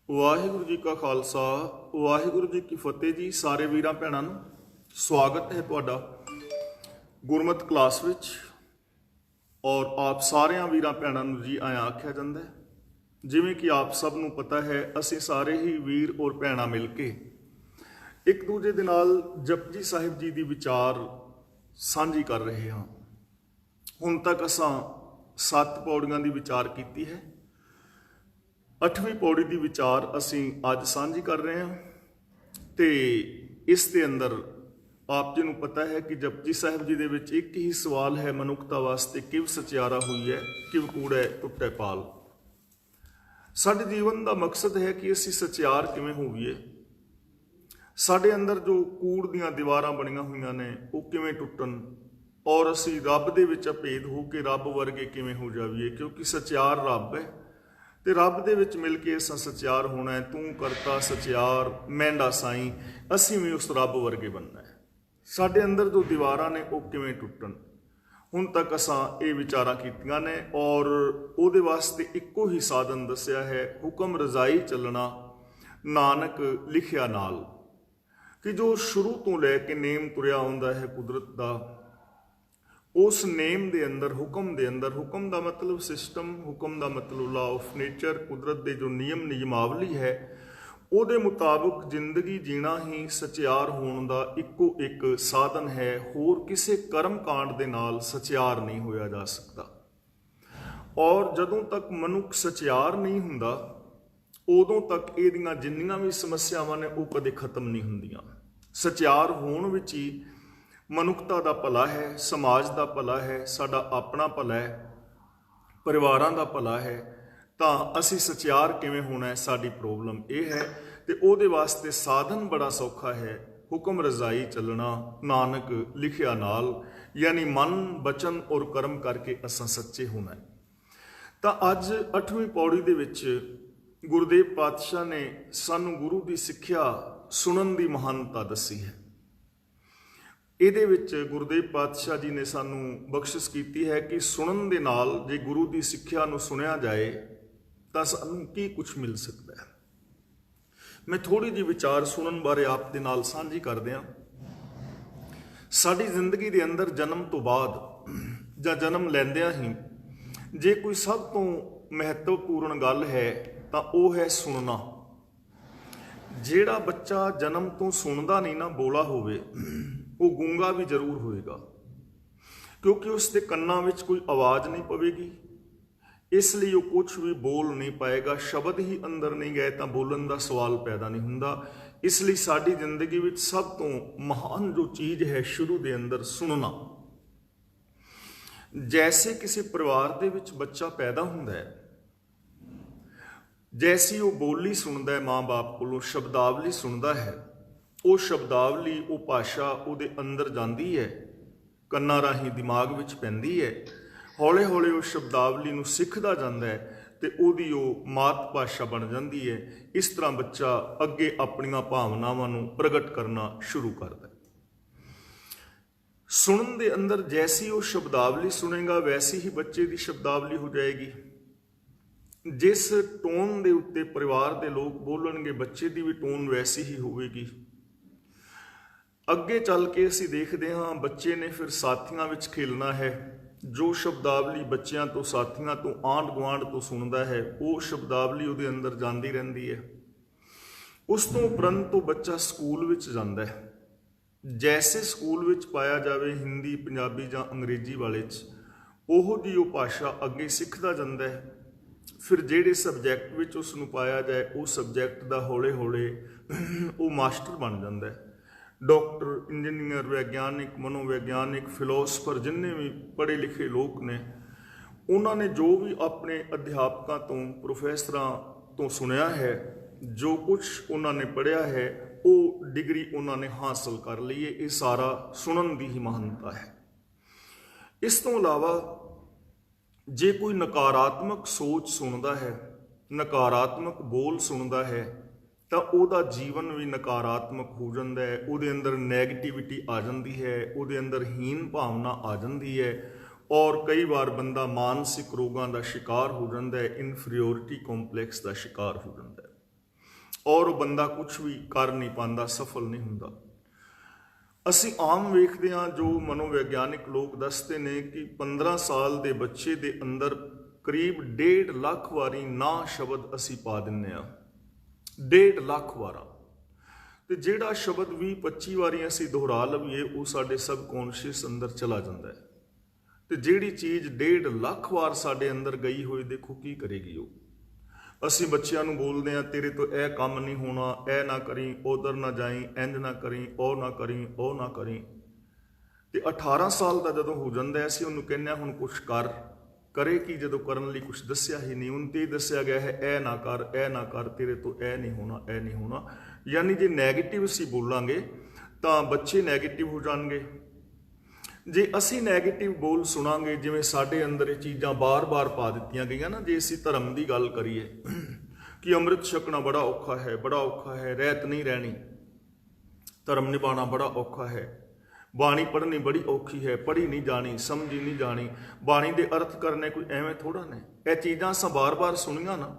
ਵਾਹਿਗੁਰੂ ਜੀ ਕਾ ਖਾਲਸਾ, ਵਾਹਿਗੁਰੂ ਜੀ ਕੀ ਫਤਿਹ ਜੀ। ਸਾਰੇ ਵੀਰਾਂ ਭੈਣਾਂ ਨੂੰ ਸਵਾਗਤ ਹੈ ਤੁਹਾਡਾ ਗੁਰਮਤ ਕਲਾਸ ਵਿੱਚ। ਔਰ ਆਪ ਸਾਰਿਆਂ ਵੀਰਾਂ ਭੈਣਾਂ ਨੂੰ ਜੀ ਆਇਆਂ ਆਖਿਆ ਜਾਂਦਾ ਹੈ। ਜਿਵੇਂ ਕਿ ਆਪ ਸਭ ਨੂੰ ਪਤਾ ਹੈ, ਅਸੀਂ ਸਾਰੇ ਹੀ ਵੀਰ ਔਰ ਭੈਣਾਂ ਮਿਲ ਕੇ ਇੱਕ ਦੂਜੇ ਦੇ ਨਾਲ ਜਪਜੀ ਸਾਹਿਬ ਜੀ ਦੀ ਵਿਚਾਰ ਸਾਂਝੀ ਕਰ ਰਹੇ ਹਾਂ। ਹੁਣ ਤੱਕ ਅਸਾਂ 7 ਪੌੜੀਆਂ ਦੀ ਵਿਚਾਰ ਕੀਤੀ ਹੈ। 8ਵੀਂ ਪੌੜੀ ਦੀ ਵਿਚਾਰ ਅਸੀਂ ਅੱਜ ਸਾਂਝੀ ਕਰ ਰਹੇ ਹਾਂ ਤੇ ਇਸ ਦੇ ਅੰਦਰ ਆਪ ਜੀ ਨੂੰ ਪਤਾ ਹੈ ਕਿ ਜਪਜੀ ਸਾਹਿਬ ਜੀ ਦੇ ਵਿੱਚ ਇੱਕ ਹੀ ਸਵਾਲ ਹੈ, ਮਨੁੱਖਤਾ ਵਾਸਤੇ ਕਿਵ ਸਚਿਆਰਾ ਹੋਈ ਹੈ, ਕਿਵ ਕੂੜੈ ਟੁੱਟੈ ਪਾਲ। ਸਾਡੇ ਜੀਵਨ ਦਾ ਮਕਸਦ ਹੈ ਕਿ ਅਸੀਂ ਸਚਿਆਰ ਕਿਵੇਂ ਹੋਈਏ, ਸਾਡੇ ਅੰਦਰ ਜੋ ਕੂੜ ਦੀਆਂ ਦੀਵਾਰਾਂ ਬਣੀਆਂ ਹੋਈਆਂ ਨੇ ਉਹ ਕਿਵੇਂ ਟੁੱਟਣ, ਔਰ ਅਸੀਂ ਰੱਬ ਦੇ ਵਿੱਚ ਅਭੇਦ ਹੋ ਕੇ ਰੱਬ ਵਰਗੇ ਕਿਵੇਂ ਹੋ ਜਾਈਏ। ਕਿਉਂਕਿ ਸਚਿਆਰ ਰੱਬ ਹੈ ਤੇ ਰੱਬ ਦੇ ਵਿੱਚ ਮਿਲ ਕੇ ਅਸਾਂ ਸਚਿਆਰ ਹੋਣਾ ਹੈ। ਤੂੰ ਕਰਤਾ ਸਚਿਆਰ ਮਹਿੰਦਾ ਸਾਈਂ, ਅਸੀਂ ਵੀ ਉਸ ਰੱਬ ਵਰਗੇ ਬਣਨਾ ਹੈ। ਸਾਡੇ ਅੰਦਰ ਜੋ ਦੀਵਾਰਾਂ ਨੇ ਉਹ ਕਿਵੇਂ ਟੁੱਟਣ, ਹੁਣ ਤੱਕ ਅਸਾਂ ਇਹ ਵਿਚਾਰਾਂ ਕੀਤੀਆਂ ਨੇ ਔਰ ਉਹਦੇ ਵਾਸਤੇ ਇੱਕੋ ਹੀ ਸਾਧਨ ਦੱਸਿਆ ਹੈ, ਹੁਕਮ ਰਜ਼ਾਈ ਚੱਲਣਾ ਨਾਨਕ ਲਿਖਿਆ ਨਾਲ। ਕਿ ਜੋ ਸ਼ੁਰੂ ਤੋਂ ਲੈ ਕੇ ਨੇਮ ਤੁਰਿਆ ਆਉਂਦਾ ਹੈ ਕੁਦਰਤ ਦਾ, ਉਸ ਨੇਮ ਦੇ ਅੰਦਰ, ਹੁਕਮ ਦੇ ਅੰਦਰ, ਹੁਕਮ ਦਾ ਮਤਲਬ ਸਿਸਟਮ, ਹੁਕਮ ਦਾ ਮਤਲਬ ਲਾ ਆਫ ਨੇਚਰ, ਕੁਦਰਤ ਦੇ ਜੋ ਨਿਯਮਾਵਲੀ ਹੈ ਉਹਦੇ ਮੁਤਾਬਕ ਜ਼ਿੰਦਗੀ ਜੀਣਾ ਹੀ ਸਚਿਆਰ ਹੋਣ ਦਾ ਇੱਕੋ ਇੱਕ ਸਾਧਨ ਹੈ। ਹੋਰ ਕਿਸੇ ਕਰਮ ਕਾਂਡ ਦੇ ਨਾਲ ਸਚਿਆਰ ਨਹੀਂ ਹੋਇਆ ਜਾ ਸਕਦਾ। ਔਰ ਜਦੋਂ ਤੱਕ ਮਨੁੱਖ ਸਚਿਆਰ ਨਹੀਂ ਹੁੰਦਾ ਉਦੋਂ ਤੱਕ ਇਹਦੀਆਂ ਜਿੰਨੀਆਂ ਵੀ ਸਮੱਸਿਆਵਾਂ ਨੇ ਉਹ ਕਦੇ ਖਤਮ ਨਹੀਂ ਹੁੰਦੀਆਂ। ਸਚਿਆਰ ਹੋਣ ਵਿੱਚ ਹੀ ਮਨੁੱਖਤਾ ਦਾ ਭਲਾ ਹੈ, ਸਮਾਜ ਦਾ ਭਲਾ ਹੈ, ਸਾਡਾ ਆਪਣਾ ਭਲਾ ਹੈ, ਪਰਿਵਾਰਾਂ ਦਾ ਭਲਾ ਹੈ। ਤਾਂ ਅਸੀਂ ਸਚਿਆਰ ਕਿਵੇਂ ਹੋਣਾ ਹੈ, ਸਾਡੀ ਪ੍ਰੋਬਲਮ ਇਹ ਹੈ। ਤੇ ਉਹਦੇ ਵਾਸਤੇ ਸਾਧਨ ਬੜਾ ਸੌਖਾ ਹੈ, ਹੁਕਮ ਰਜ਼ਾਈ ਚੱਲਣਾ ਨਾਨਕ ਲਿਖਿਆ ਨਾਲ, ਯਾਨੀ ਮਨ ਬਚਨ ਔਰ ਕਰਮ ਕਰਕੇ ਅਸਾਂ ਸੱਚੇ ਹੋਣਾ ਹੈ। ਤਾਂ ਅੱਜ 8ਵੀਂ ਪੌੜੀ ਦੇ ਵਿੱਚ ਗੁਰਦੇਵ ਪਾਤਸ਼ਾਹ ਨੇ ਸਾਨੂੰ ਗੁਰੂ ਦੀ ਸਿੱਖਿਆ ਸੁਣਨ ਦੀ ਮਹਾਨਤਾ ਦੱਸੀ ਹੈ। ਇਹਦੇ ਵਿੱਚ ਗੁਰਦੇਵ ਪਾਤਸ਼ਾਹ ਜੀ ਨੇ ਸਾਨੂੰ ਬਖਸ਼ਿਸ਼ ਕੀਤੀ ਹੈ ਕਿ ਸੁਣਨ ਦੇ ਨਾਲ ਜੇ ਗੁਰੂ ਦੀ ਸਿੱਖਿਆ ਨੂੰ ਸੁਣਿਆ ਜਾਏ ਤਾਂ ਸਾਨੂੰ ਕੀ ਕੁਝ ਮਿਲ ਸਕਦਾ ਹੈ। ਮੈਂ ਥੋੜੀ ਜਿਹੀ ਵਿਚਾਰ ਸੁਣਨ ਬਾਰੇ ਆਪ ਦੇ ਨਾਲ ਸਾਂਝੀ ਕਰਦੇ ਹਾਂ। ਸਾਡੀ ਜ਼ਿੰਦਗੀ ਦੇ ਅੰਦਰ ਜਨਮ ਤੋਂ ਬਾਅਦ ਜਾਂ ਜਨਮ ਲੈਂਦਿਆਂ ਹੀ ਜੇ ਕੋਈ ਸਭ ਤੋਂ ਮਹੱਤਵਪੂਰਨ ਗੱਲ ਹੈ ਤਾਂ ਉਹ ਹੈ ਸੁਣਨਾ। ਜਿਹੜਾ ਬੱਚਾ ਜਨਮ ਤੋਂ ਸੁਣਦਾ ਨਹੀਂ ਨਾ, ਬੋਲਾ ਹੋਵੇ, ਉਹ ਗੂੰਗਾ ਵੀ ਜ਼ਰੂਰ ਹੋਏਗਾ, ਕਿਉਂਕਿ ਉਸ ਦੇ ਕੰਨਾਂ ਵਿੱਚ ਕੋਈ ਆਵਾਜ਼ ਨਹੀਂ ਪਵੇਗੀ, ਇਸ ਲਈ ਉਹ ਕੁਝ ਵੀ ਬੋਲ ਨਹੀਂ ਪਾਏਗਾ। ਸ਼ਬਦ ਹੀ ਅੰਦਰ ਨਹੀਂ ਗਏ ਤਾਂ ਬੋਲਣ ਦਾ ਸਵਾਲ ਪੈਦਾ ਨਹੀਂ ਹੁੰਦਾ। ਇਸ ਲਈ ਸਾਡੀ ਜ਼ਿੰਦਗੀ ਵਿੱਚ ਸਭ ਤੋਂ ਮਹਾਨ ਜੋ ਚੀਜ਼ ਹੈ ਸ਼ੁਰੂ ਦੇ ਅੰਦਰ ਸੁਣਨਾ। ਜੈਸੇ ਕਿਸੇ ਪਰਿਵਾਰ ਦੇ ਵਿੱਚ ਬੱਚਾ ਪੈਦਾ ਹੁੰਦਾ ਹੈ, ਜੈਸੀ ਉਹ ਬੋਲੀ ਸੁਣਦਾ ਹੈ ਮਾਂ-ਬਾਪ ਕੋਲੋਂ, ਸ਼ਬਦਾਵਲੀ ਸੁਣਦਾ ਹੈ, ਉਹ ਸ਼ਬਦਾਵਲੀ, ਉਹ ਭਾਸ਼ਾ ਉਹਦੇ ਅੰਦਰ ਜਾਂਦੀ ਹੈ, ਕੰਨਾਂ ਰਾਹੀਂ ਦਿਮਾਗ ਵਿੱਚ ਪੈਂਦੀ ਹੈ। ਹੌਲੇ ਹੌਲੇ ਉਹ ਸ਼ਬਦਾਵਲੀ ਨੂੰ ਸਿੱਖਦਾ ਜਾਂਦਾ ਹੈ ਤੇ ਉਹਦੀ ਉਹ ਮਾਤ ਭਾਸ਼ਾ ਬਣ ਜਾਂਦੀ ਹੈ। ਇਸ ਤਰ੍ਹਾਂ ਬੱਚਾ ਅੱਗੇ ਆਪਣੀਆਂ ਭਾਵਨਾਵਾਂ ਨੂੰ ਪ੍ਰਗਟ ਕਰਨਾ ਸ਼ੁਰੂ ਕਰਦਾ ਹੈ। ਸੁਣਨ ਦੇ ਅੰਦਰ ਜੈਸੀ ਉਹ ਸ਼ਬਦਾਵਲੀ ਸੁਣੇਗਾ ਵੈਸੀ ਹੀ ਬੱਚੇ ਦੀ ਸ਼ਬਦਾਵਲੀ ਹੋ ਜਾਏਗੀ। ਜਿਸ ਟੋਨ ਦੇ ਉੱਤੇ ਪਰਿਵਾਰ ਦੇ ਲੋਕ ਬੋਲਣਗੇ ਬੱਚੇ ਦੀ ਵੀ ਟੋਨ ਵੈਸੀ ਹੀ ਹੋਵੇਗੀ। ਅੱਗੇ ਚੱਲ ਕੇ ਅਸੀਂ ਦੇਖਦੇ ਹਾਂ ਬੱਚੇ ਨੇ ਫਿਰ ਸਾਥੀਆਂ ਵਿੱਚ ਖੇਲਣਾ ਹੈ। ਜੋ ਸ਼ਬਦਾਵਲੀ ਬੱਚਿਆਂ ਤੋਂ, ਸਾਥੀਆਂ ਤੋਂ, ਆਂਢ ਗੁਆਂਢ ਤੋਂ ਸੁਣਦਾ ਹੈ ਉਹ ਸ਼ਬਦਾਵਲੀ ਉਹਦੇ ਅੰਦਰ ਜਾਂਦੀ ਰਹਿੰਦੀ ਹੈ। ਉਸ ਤੋਂ ਉਪਰੰਤ ਉਹ ਬੱਚਾ ਸਕੂਲ ਵਿੱਚ ਜਾਂਦਾ ਹੈ। ਜੈਸੇ ਸਕੂਲ ਵਿੱਚ ਪਾਇਆ ਜਾਵੇ ਹਿੰਦੀ, ਪੰਜਾਬੀ ਜਾਂ ਅੰਗਰੇਜ਼ੀ ਵਾਲੇ 'ਚ, ਉਹੋ ਜਿਹੀ ਉਹ ਭਾਸ਼ਾ ਅੱਗੇ ਸਿੱਖਦਾ ਜਾਂਦਾ ਹੈ। ਫਿਰ ਜਿਹੜੇ ਸਬਜੈਕਟ ਵਿੱਚ ਉਸ ਨੂੰ ਪਾਇਆ ਜਾਏ ਉਹ ਸਬਜੈਕਟ ਦਾ ਹੌਲੇ ਹੌਲੇ ਉਹ ਮਾਸਟਰ ਬਣ ਜਾਂਦਾ ਹੈ। ਡਾਕਟਰ, ਇੰਜੀਨੀਅਰ, ਵਿਗਿਆਨਿਕ, ਮਨੋਵਿਗਿਆਨਿਕ, ਫਿਲੋਸਫਰ, ਜਿੰਨੇ ਵੀ ਪੜ੍ਹੇ ਲਿਖੇ ਲੋਕ ਨੇ, ਉਹਨਾਂ ਨੇ ਜੋ ਵੀ ਆਪਣੇ ਅਧਿਆਪਕਾਂ ਤੋਂ, ਪ੍ਰੋਫੈਸਰਾਂ ਤੋਂ ਸੁਣਿਆ ਹੈ, ਜੋ ਕੁਝ ਉਹਨਾਂ ਨੇ ਪੜ੍ਹਿਆ ਹੈ, ਉਹ ਡਿਗਰੀ ਉਹਨਾਂ ਨੇ ਹਾਸਲ ਕਰ ਲਈ ਹੈ। ਇਹ ਸਾਰਾ ਸੁਣਨ ਦੀ ਹੀ ਮਹਾਨਤਾ ਹੈ। ਇਸ ਤੋਂ ਇਲਾਵਾ ਜੇ ਕੋਈ ਨਕਾਰਾਤਮਕ ਸੋਚ ਸੁਣਦਾ ਹੈ, ਨਕਾਰਾਤਮਕ ਬੋਲ ਸੁਣਦਾ ਹੈ ਤਾਂ ਉਹਦਾ ਜੀਵਨ ਵੀ ਨਕਾਰਾਤਮਕ ਹੋ ਜਾਂਦਾ ਹੈ, ਉਹਦੇ ਅੰਦਰ ਨੈਗੇਟਿਵਿਟੀ ਆ ਜਾਂਦੀ ਹੈ, ਉਹਦੇ ਅੰਦਰ ਹੀਨ ਭਾਵਨਾ ਆ ਜਾਂਦੀ ਹੈ, ਔਰ ਕਈ ਵਾਰ ਬੰਦਾ ਮਾਨਸਿਕ ਰੋਗਾਂ ਦਾ ਸ਼ਿਕਾਰ ਹੋ ਜਾਂਦਾ ਹੈ, ਇਨਫੀਰੀਓਰਿਟੀ ਕੰਪਲੈਕਸ ਦਾ ਸ਼ਿਕਾਰ ਹੋ ਜਾਂਦਾ ਹੈ, ਔਰ ਉਹ ਬੰਦਾ ਕੁਝ ਵੀ ਕਰ ਨਹੀਂ ਪਾਉਂਦਾ, ਸਫਲ ਨਹੀਂ ਹੁੰਦਾ। ਅਸੀਂ ਆਮ ਵੇਖਦੇ ਹਾਂ, ਜੋ ਮਨੋਵਿਗਿਆਨਿਕ ਲੋਕ ਦੱਸਦੇ ਨੇ ਕਿ 15 ਸਾਲ ਦੇ ਬੱਚੇ ਦੇ ਅੰਦਰ ਕਰੀਬ 1.5 ਲੱਖ ਵਾਰੀ ਨਾ ਸ਼ਬਦ ਅਸੀਂ ਪਾ ਦਿੰਦੇ ਹਾਂ, 1.5 ਲੱਖ ਵਾਰਾਂ। ਤੇ ਜਿਹੜਾ ਸ਼ਬਦ 20-25 ਵਾਰੀ ਅਸੀਂ ਦੁਹਰਾ ਲਈਏ ਉਹ ਸਾਡੇ ਸਬਕੌਂਸ਼ੀਅਸ ਅੰਦਰ ਚਲਾ ਜਾਂਦਾ ਹੈ। ਤੇ ਜਿਹੜੀ ਚੀਜ਼ 1.5 ਲੱਖ ਵਾਰ ਸਾਡੇ ਅੰਦਰ ਗਈ ਹੋਈ, ਦੇਖੋ ਕੀ ਕਰੇਗੀ ਉਹ। ਅਸੀਂ ਬੱਚਿਆਂ ਨੂੰ ਬੋਲਦੇ ਹਾਂ, ਤੇਰੇ ਤੋਂ ਇਹ ਕੰਮ ਨਹੀਂ ਹੋਣਾ, ਇਹ ਨਾ ਕਰੀ, ਉਧਰ ਨਾ ਜਾਈ, ਇੰਜ ਨਾ ਕਰੀ, ਉਹ ਨਾ ਕਰੀ, ਉਹ ਨਾ ਕਰੀ। ਤੇ 18 ਸਾਲ ਦਾ ਜਦੋਂ ਹੋ ਜਾਂਦਾ, ਅਸੀਂ ਉਹਨੂੰ ਕਹਿੰਦੇ ਹਾਂ ਹੁਣ ਕੁਛ ਕਰ, ਕਰੇ ਕੀ ਜਦੋਂ ਕਰਨ ਲਈ ਕੁਛ ਦੱਸਿਆ ਹੀ ਨਹੀਂ। ਉਹਨੂੰ ਤੇ ਦੱਸਿਆ ਗਿਆ ਹੈ ਇਹ ਨਾ ਕਰ, ਇਹ ਨਾ ਕਰ, ਤੇਰੇ ਤੋਂ ਇਹ ਨਹੀਂ ਹੋਣਾ, ਇਹ ਨਹੀਂ ਹੋਣਾ। ਯਾਨੀ ਜੇ ਨੈਗੇਟਿਵ ਅਸੀਂ ਬੋਲਾਂਗੇ ਤਾਂ ਬੱਚੇ ਨੈਗੇਟਿਵ ਹੋ ਜਾਣਗੇ। ਜੇ ਅਸੀਂ ਨੈਗੇਟਿਵ ਬੋਲ ਸੁਣਾਂਗੇ, ਜਿਵੇਂ ਸਾਡੇ ਅੰਦਰ ਇਹ ਚੀਜ਼ਾਂ ਬਾਰ-ਬਾਰ ਪਾ ਦਿੱਤੀਆਂ ਗਈਆਂ ਨਾ, ਜੇ ਅਸੀਂ ਧਰਮ ਦੀ ਗੱਲ ਕਰੀਏ ਕਿ ਅੰਮ੍ਰਿਤ ਛਕਣਾ ਬੜਾ ਔਖਾ ਹੈ, ਬੜਾ ਔਖਾ ਹੈ, ਰਹਿਤ ਨਹੀਂ ਰਹਿਣੀ, ਧਰਮ ਨਿਭਾਉਣਾ ਬੜਾ ਔਖਾ ਹੈ, ਬਾਣੀ ਪੜ੍ਹਨੀ ਬੜੀ ਔਖੀ ਹੈ, ਪੜ੍ਹੀ ਨਹੀਂ ਜਾਣੀ, ਸਮਝੀ ਨਹੀਂ ਜਾਣੀ, ਬਾਣੀ ਦੇ ਅਰਥ ਕਰਨੇ ਕੋਈ ਐਵੇਂ ਥੋੜਾ ਨੇ। ਇਹ ਚੀਜ਼ਾਂ ਅਸਾਂ ਬਾਰ-ਬਾਰ ਸੁਣੀਆਂ ਨਾ,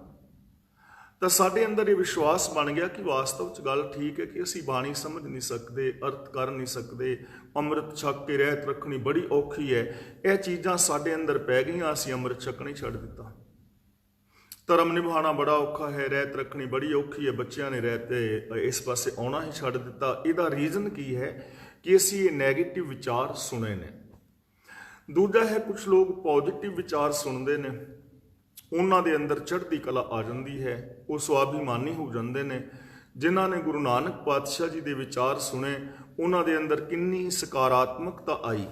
ਤਾਂ ਸਾਡੇ ਅੰਦਰ ਇਹ ਵਿਸ਼ਵਾਸ ਬਣ ਗਿਆ ਕਿ ਵਾਸਤਵ 'ਚ ਗੱਲ ਠੀਕ ਹੈ ਕਿ ਅਸੀਂ ਬਾਣੀ ਸਮਝ ਨਹੀਂ ਸਕਦੇ, ਅਰਥ ਕਰ ਨਹੀਂ ਸਕਦੇ, ਅੰਮ੍ਰਿਤ ਛਕ ਕੇ ਰਹਿਤ ਰੱਖਣੀ ਬੜੀ ਔਖੀ ਹੈ। ਇਹ ਚੀਜ਼ਾਂ ਸਾਡੇ ਅੰਦਰ ਪੈ ਗਈਆਂ, ਅਸੀਂ ਅੰਮ੍ਰਿਤ ਛਕਣਾ ਹੀ ਛੱਡ ਦਿੱਤਾ। ਧਰਮ ਨਿਭਾਉਣਾ ਬੜਾ ਔਖਾ ਹੈ, ਰਹਿਤ ਰੱਖਣੀ ਬੜੀ ਔਖੀ ਹੈ, ਬੱਚਿਆਂ ਨੇ ਰਹਿਤ ਇਸ ਪਾਸੇ ਆਉਣਾ ਹੀ ਛੱਡ ਦਿੱਤਾ। ਇਹਦਾ ਰੀਜ਼ਨ ਕੀ ਹੈ ਕਿ ਅਸੀਂ ਇਹ ਨੈਗੇਟਿਵ ਵਿਚਾਰ ਸੁਣੇ ਨੇ। ਦੂਜਾ ਹੈ, ਕੁਝ ਲੋਕ ਪੋਜ਼ਿਟਿਵ ਵਿਚਾਰ ਸੁਣਦੇ ਨੇ, ਉਹਨਾਂ ਦੇ ਅੰਦਰ ਚੜ੍ਹਦੀ ਕਲਾ ਆ ਜਾਂਦੀ ਹੈ, ਉਹ ਸਵਾਭਿਮਾਨੀ ਹੋ ਜਾਂਦੇ ਨੇ। ਜਿਨ੍ਹਾਂ ਨੇ ਗੁਰੂ ਨਾਨਕ ਪਾਤਸ਼ਾਹ ਜੀ ਦੇ ਵਿਚਾਰ ਸੁਣੇ, ਉਹਨਾਂ ਦੇ ਅੰਦਰ ਕਿੰਨੀ ਸਕਾਰਾਤਮਕਤਾ ਆਈ।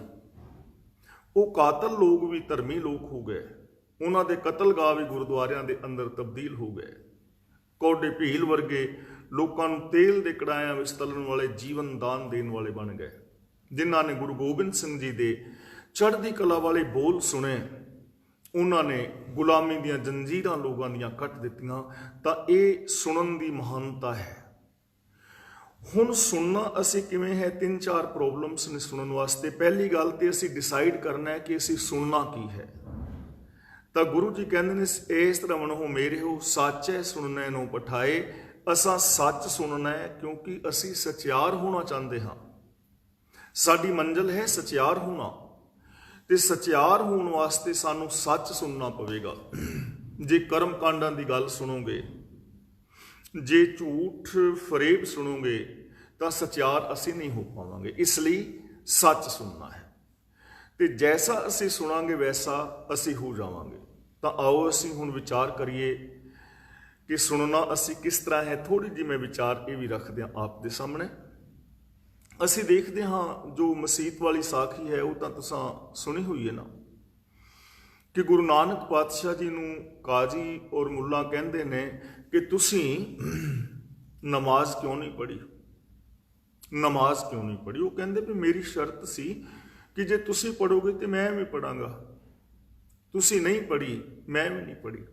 ਉਹ ਕਾਤਲ ਲੋਕ ਵੀ ਧਰਮੀ ਲੋਕ ਹੋ ਗਏ, ਉਹਨਾਂ ਦੇ ਕਤਲਗਾਹ ਵੀ ਗੁਰਦੁਆਰਿਆਂ ਦੇ ਅੰਦਰ ਤਬਦੀਲ ਹੋ ਗਏ। ਕੌਡੇ ਭੀਲ ਵਰਗੇ ਲੋਕਾਂ ਨੂੰ ਤੇਲ ਦੇ ਕੜਾਹਿਆਂ ਵਿੱਚ ਤਲਣ ਵਾਲੇ ਜੀਵਨ ਦਾਨ ਦੇਣ ਵਾਲੇ ਬਣ ਗਏ। ਜਿਨ੍ਹਾਂ ਨੇ ਗੁਰੂ ਗੋਬਿੰਦ ਸਿੰਘ ਜੀ ਦੇ ਚੜ੍ਹਦੀ ਕਲਾ ਵਾਲੇ ਬੋਲ ਸੁਣੇ, ਉਹਨਾਂ ਨੇ ਗੁਲਾਮੀ ਦੀਆਂ ਜੰਜੀਰਾਂ ਲੋਕਾਂ ਦੀਆਂ ਕੱਟ ਦਿੱਤੀਆਂ। ਤਾਂ ਇਹ ਸੁਣਨ ਦੀ ਮਹਾਨਤਾ ਹੈ। ਹੁਣ ਸੁਣਨਾ ਅਸੀਂ ਕਿਵੇਂ ਹੈ? 3-4 ਪ੍ਰੋਬਲਮਸ ਨੇ ਸੁਣਨ ਵਾਸਤੇ। ਪਹਿਲੀ ਗੱਲ ਤੇ ਅਸੀਂ ਡਿਸਾਈਡ ਕਰਨਾ ਹੈ ਕਿ ਅਸੀਂ ਸੁਣਨਾ ਕੀ ਹੈ। ਤਾਂ ਗੁਰੂ ਜੀ ਕਹਿੰਦੇ ਨੇ, ਇਸ ਤਰ੍ਹਾਂ ਹੋ ਮੇਰੇ ਹੋ ਸਾਚੈ ਸੁਣਨੇ ਨੂੰ ਪਠਾਏ। ਅਸਾਂ ਸੱਚ ਸੁਣਨਾ ਹੈ ਕਿਉਂਕਿ ਅਸੀਂ ਸਚਿਆਰ ਹੋਣਾ ਚਾਹੁੰਦੇ ਹਾਂ। ਸਾਡੀ ਮੰਜ਼ਿਲ ਹੈ ਸਚਿਆਰ ਹੋਣਾ, ਤੇ ਸਚਿਆਰ ਹੋਣ ਵਾਸਤੇ ਸਾਨੂੰ ਸੱਚ ਸੁਣਨਾ ਪਵੇਗਾ। ਜੇ ਕਰਮ ਕਾਂਡਾਂ ਦੀ ਗੱਲ ਸੁਣੋਗੇ, ਜੇ ਝੂਠ ਫਰੇਬ ਸੁਣੋਗੇ ਤਾਂ ਸਚਿਆਰ ਅਸੀਂ ਨਹੀਂ ਹੋ ਪਾਵਾਂਗੇ। ਇਸ ਲਈ ਸੱਚ ਸੁਣਨਾ ਹੈ, ਤੇ ਜੈਸਾ ਅਸੀਂ ਸੁਣਾਂਗੇ ਵੈਸਾ ਅਸੀਂ ਹੋ ਜਾਵਾਂਗੇ। ਤਾਂ ਆਓ ਅਸੀਂ ਹੁਣ ਵਿਚਾਰ ਕਰੀਏ ਕਿ ਸੁਣਨਾ ਅਸੀਂ ਕਿਸ ਤਰ੍ਹਾਂ ਹੈ। ਥੋੜੀ ਜਿਹੀ ਮੈਂ ਵਿਚਾਰ ਇਹ ਵੀ ਰੱਖਦੇ ਹਾਂ ਆਪ ਦੇ ਸਾਹਮਣੇ। ਅਸੀਂ ਦੇਖਦੇ ਹਾਂ ਜੋ ਮਸੀਤ ਵਾਲੀ ਸਾਖੀ ਹੈ, ਉਹ ਤਾਂ ਤੁਸੀਂ ਸੁਣੀ ਹੋਈ ਹੈ ਨਾ, ਕਿ ਗੁਰੂ ਨਾਨਕ ਪਾਤਸ਼ਾਹ ਜੀ ਨੂੰ ਕਾਜ਼ੀ ਔਰ ਮੁੱਲਾ ਕਹਿੰਦੇ ਨੇ ਕਿ ਤੁਸੀਂ ਨਮਾਜ਼ ਕਿਉਂ ਨਹੀਂ ਪੜ੍ਹੀ, ਨਮਾਜ਼ ਕਿਉਂ ਨਹੀਂ ਪੜ੍ਹੀ। ਉਹ ਕਹਿੰਦੇ ਵੀ ਮੇਰੀ ਸ਼ਰਤ ਸੀ ਕਿ ਜੇ ਤੁਸੀਂ ਪੜ੍ਹੋਗੇ ਤੇ ਮੈਂ ਵੀ ਪੜਾਂਗਾ, ਤੁਸੀਂ ਨਹੀਂ ਪੜ੍ਹੀ ਮੈਂ ਵੀ ਨਹੀਂ ਪੜ੍ਹੀ।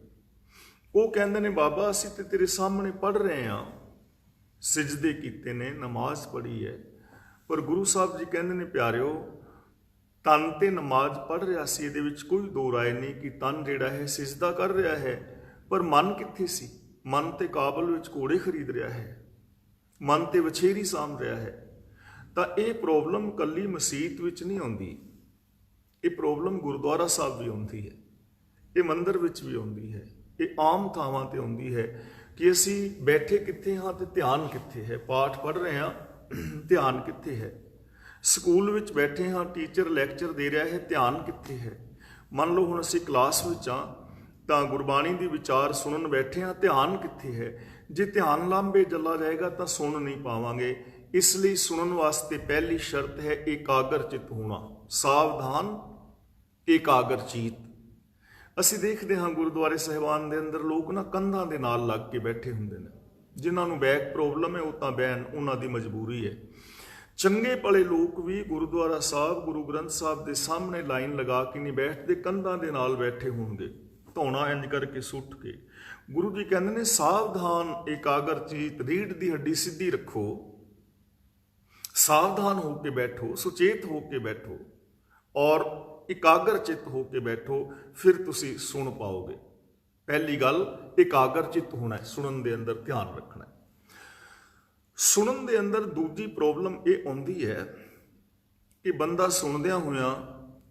ਉਹ ਕਹਿੰਦੇ ਨੇ ਬਾਬਾ ਅਸੀਂ ਤੇ ਤੇਰੇ ਸਾਹਮਣੇ ਪੜ੍ਹ ਰਹੇ ਹਾਂ, ਸਿਜਦੇ ਕੀਤੇ ਨੇ, ਨਮਾਜ਼ ਪੜ੍ਹੀ ਹੈ। ਪਰ ਗੁਰੂ ਸਾਹਿਬ ਜੀ ਕਹਿੰਦੇ ਨੇ ਪਿਆਰਿਓ, ਤਨ ਤੇ ਨਮਾਜ਼ ਪੜ੍ਹ ਰਿਹਾ ਸੀ, ਇਹਦੇ ਵਿੱਚ ਕੋਈ ਦੋ ਰਾਏ ਨਹੀਂ ਕਿ ਤਨ ਜਿਹੜਾ ਹੈ ਸਿਜਦਾ ਕਰ ਰਿਹਾ ਹੈ, ਪਰ ਮਨ ਕਿੱਥੇ ਸੀ? ਮਨ ਤੇ ਕਾਬਲ ਵਿੱਚ ਘੋੜੇ ਖਰੀਦ ਰਿਹਾ ਹੈ, ਮਨ ਤੇ ਵਛੇਰੀ ਸਾਂਭ ਰਿਹਾ ਹੈ। ਤਾਂ ਇਹ ਪ੍ਰੋਬਲਮ ਕੱਲੀ ਮਸੀਤ ਵਿੱਚ ਨਹੀਂ ਆਉਂਦੀ, ਇਹ ਪ੍ਰੋਬਲਮ ਗੁਰਦੁਆਰਾ ਸਾਹਿਬ ਵੀ ਆਉਂਦੀ ਹੈ, ਇਹ ਮੰਦਿਰ ਵਿੱਚ ਵੀ ਆਉਂਦੀ ਹੈ, ਇਹ ਆਮ ਥਾਵਾਂ ਤੇ ਆਉਂਦੀ ਹੈ ਕਿ ਅਸੀਂ ਬੈਠੇ ਕਿੱਥੇ ਹਾਂ ਤੇ ਧਿਆਨ ਕਿੱਥੇ ਹੈ। ਪਾਠ ਪੜ੍ਹ ਰਹੇ ਹਾਂ, ਧਿਆਨ ਕਿੱਥੇ ਹੈ? ਸਕੂਲ ਵਿੱਚ ਬੈਠੇ ਹਾਂ, ਟੀਚਰ ਲੈਕਚਰ ਦੇ ਰਿਹਾ ਹੈ, ਧਿਆਨ ਕਿੱਥੇ ਹੈ? ਮੰਨ ਲਓ ਹੁਣ ਅਸੀਂ ਕਲਾਸ ਵਿੱਚ ਹਾਂ ਤਾਂ ਗੁਰਬਾਣੀ ਦੀ ਵਿਚਾਰ ਸੁਣਨ ਬੈਠੇ ਹਾਂ, ਧਿਆਨ ਕਿੱਥੇ ਹੈ? ਜੇ ਧਿਆਨ ਲਾਂਬੇ ਚਲਾ ਜਾਏਗਾ ਤਾਂ ਸੁਣ ਨਹੀਂ ਪਾਵਾਂਗੇ। ਇਸ ਲਈ ਸੁਣਨ ਵਾਸਤੇ ਪਹਿਲੀ ਸ਼ਰਤ ਹੈ ਏਕਾਗਰ ਚਿੱਤ ਹੋਣਾ। ਸਾਵਧਾਨ ਏਕਾਗਰ ਚਿੱਤ। ਅਸੀਂ ਦੇਖਦੇ ਹਾਂ ਗੁਰਦੁਆਰੇ ਸਾਹਿਬਾਨ ਦੇ ਅੰਦਰ ਲੋਕ ਨਾ ਕੰਧਾਂ ਦੇ ਨਾਲ ਲੱਗ ਕੇ ਬੈਠੇ ਹੁੰਦੇ ਨੇ। ਜਿਨ੍ਹਾਂ ਨੂੰ ਬੈਕ ਪ੍ਰੋਬਲਮ ਹੈ ਉਹ ਤਾਂ ਬਹਿਣ, ਉਹਨਾਂ ਦੀ ਮਜਬੂਰੀ ਹੈ। ਚੰਗੇ ਭਲੇ ਲੋਕ ਵੀ ਗੁਰਦੁਆਰਾ ਸਾਹਿਬ, ਗੁਰੂ ਗ੍ਰੰਥ ਸਾਹਿਬ ਦੇ ਸਾਹਮਣੇ ਲਾਈਨ ਲਗਾ ਕੇ ਨਹੀਂ ਬੈਠਦੇ, ਕੰਧਾਂ ਦੇ ਨਾਲ ਬੈਠੇ ਹੋਣਗੇ। ਧੌਣਾ ਇੰਜ ਕਰਕੇ ਸੁੱਟ ਕੇ। ਗੁਰੂ ਜੀ ਕਹਿੰਦੇ ਨੇ ਸਾਵਧਾਨ ਇਕਾਗਰ ਚੀਤ, ਰੀੜ੍ਹ ਦੀ ਹੱਡੀ ਸਿੱਧੀ ਰੱਖੋ, ਸਾਵਧਾਨ ਹੋ ਕੇ ਬੈਠੋ, ਸੁਚੇਤ ਹੋ ਕੇ ਬੈਠੋ ਔਰ ਇਕਾਗਰ ਚਿੱਤ ਹੋ ਕੇ ਬੈਠੋ, ਫਿਰ ਤੁਸੀਂ ਸੁਣ ਪਾਓਗੇ। ਪਹਿਲੀ ਗੱਲ ਇਕਾਗਰ ਚਿੱਤ ਹੋਣਾ ਹੈ, ਸੁਣਨ ਦੇ ਅੰਦਰ ਧਿਆਨ ਰੱਖਣਾ ਹੈ। ਸੁਣਨ ਦੇ ਅੰਦਰ ਦੂਜੀ ਪ੍ਰੋਬਲਮ ਇਹ ਆਉਂਦੀ ਹੈ ਕਿ ਬੰਦਾ ਸੁਣਦਿਆਂ ਹੋਇਆਂ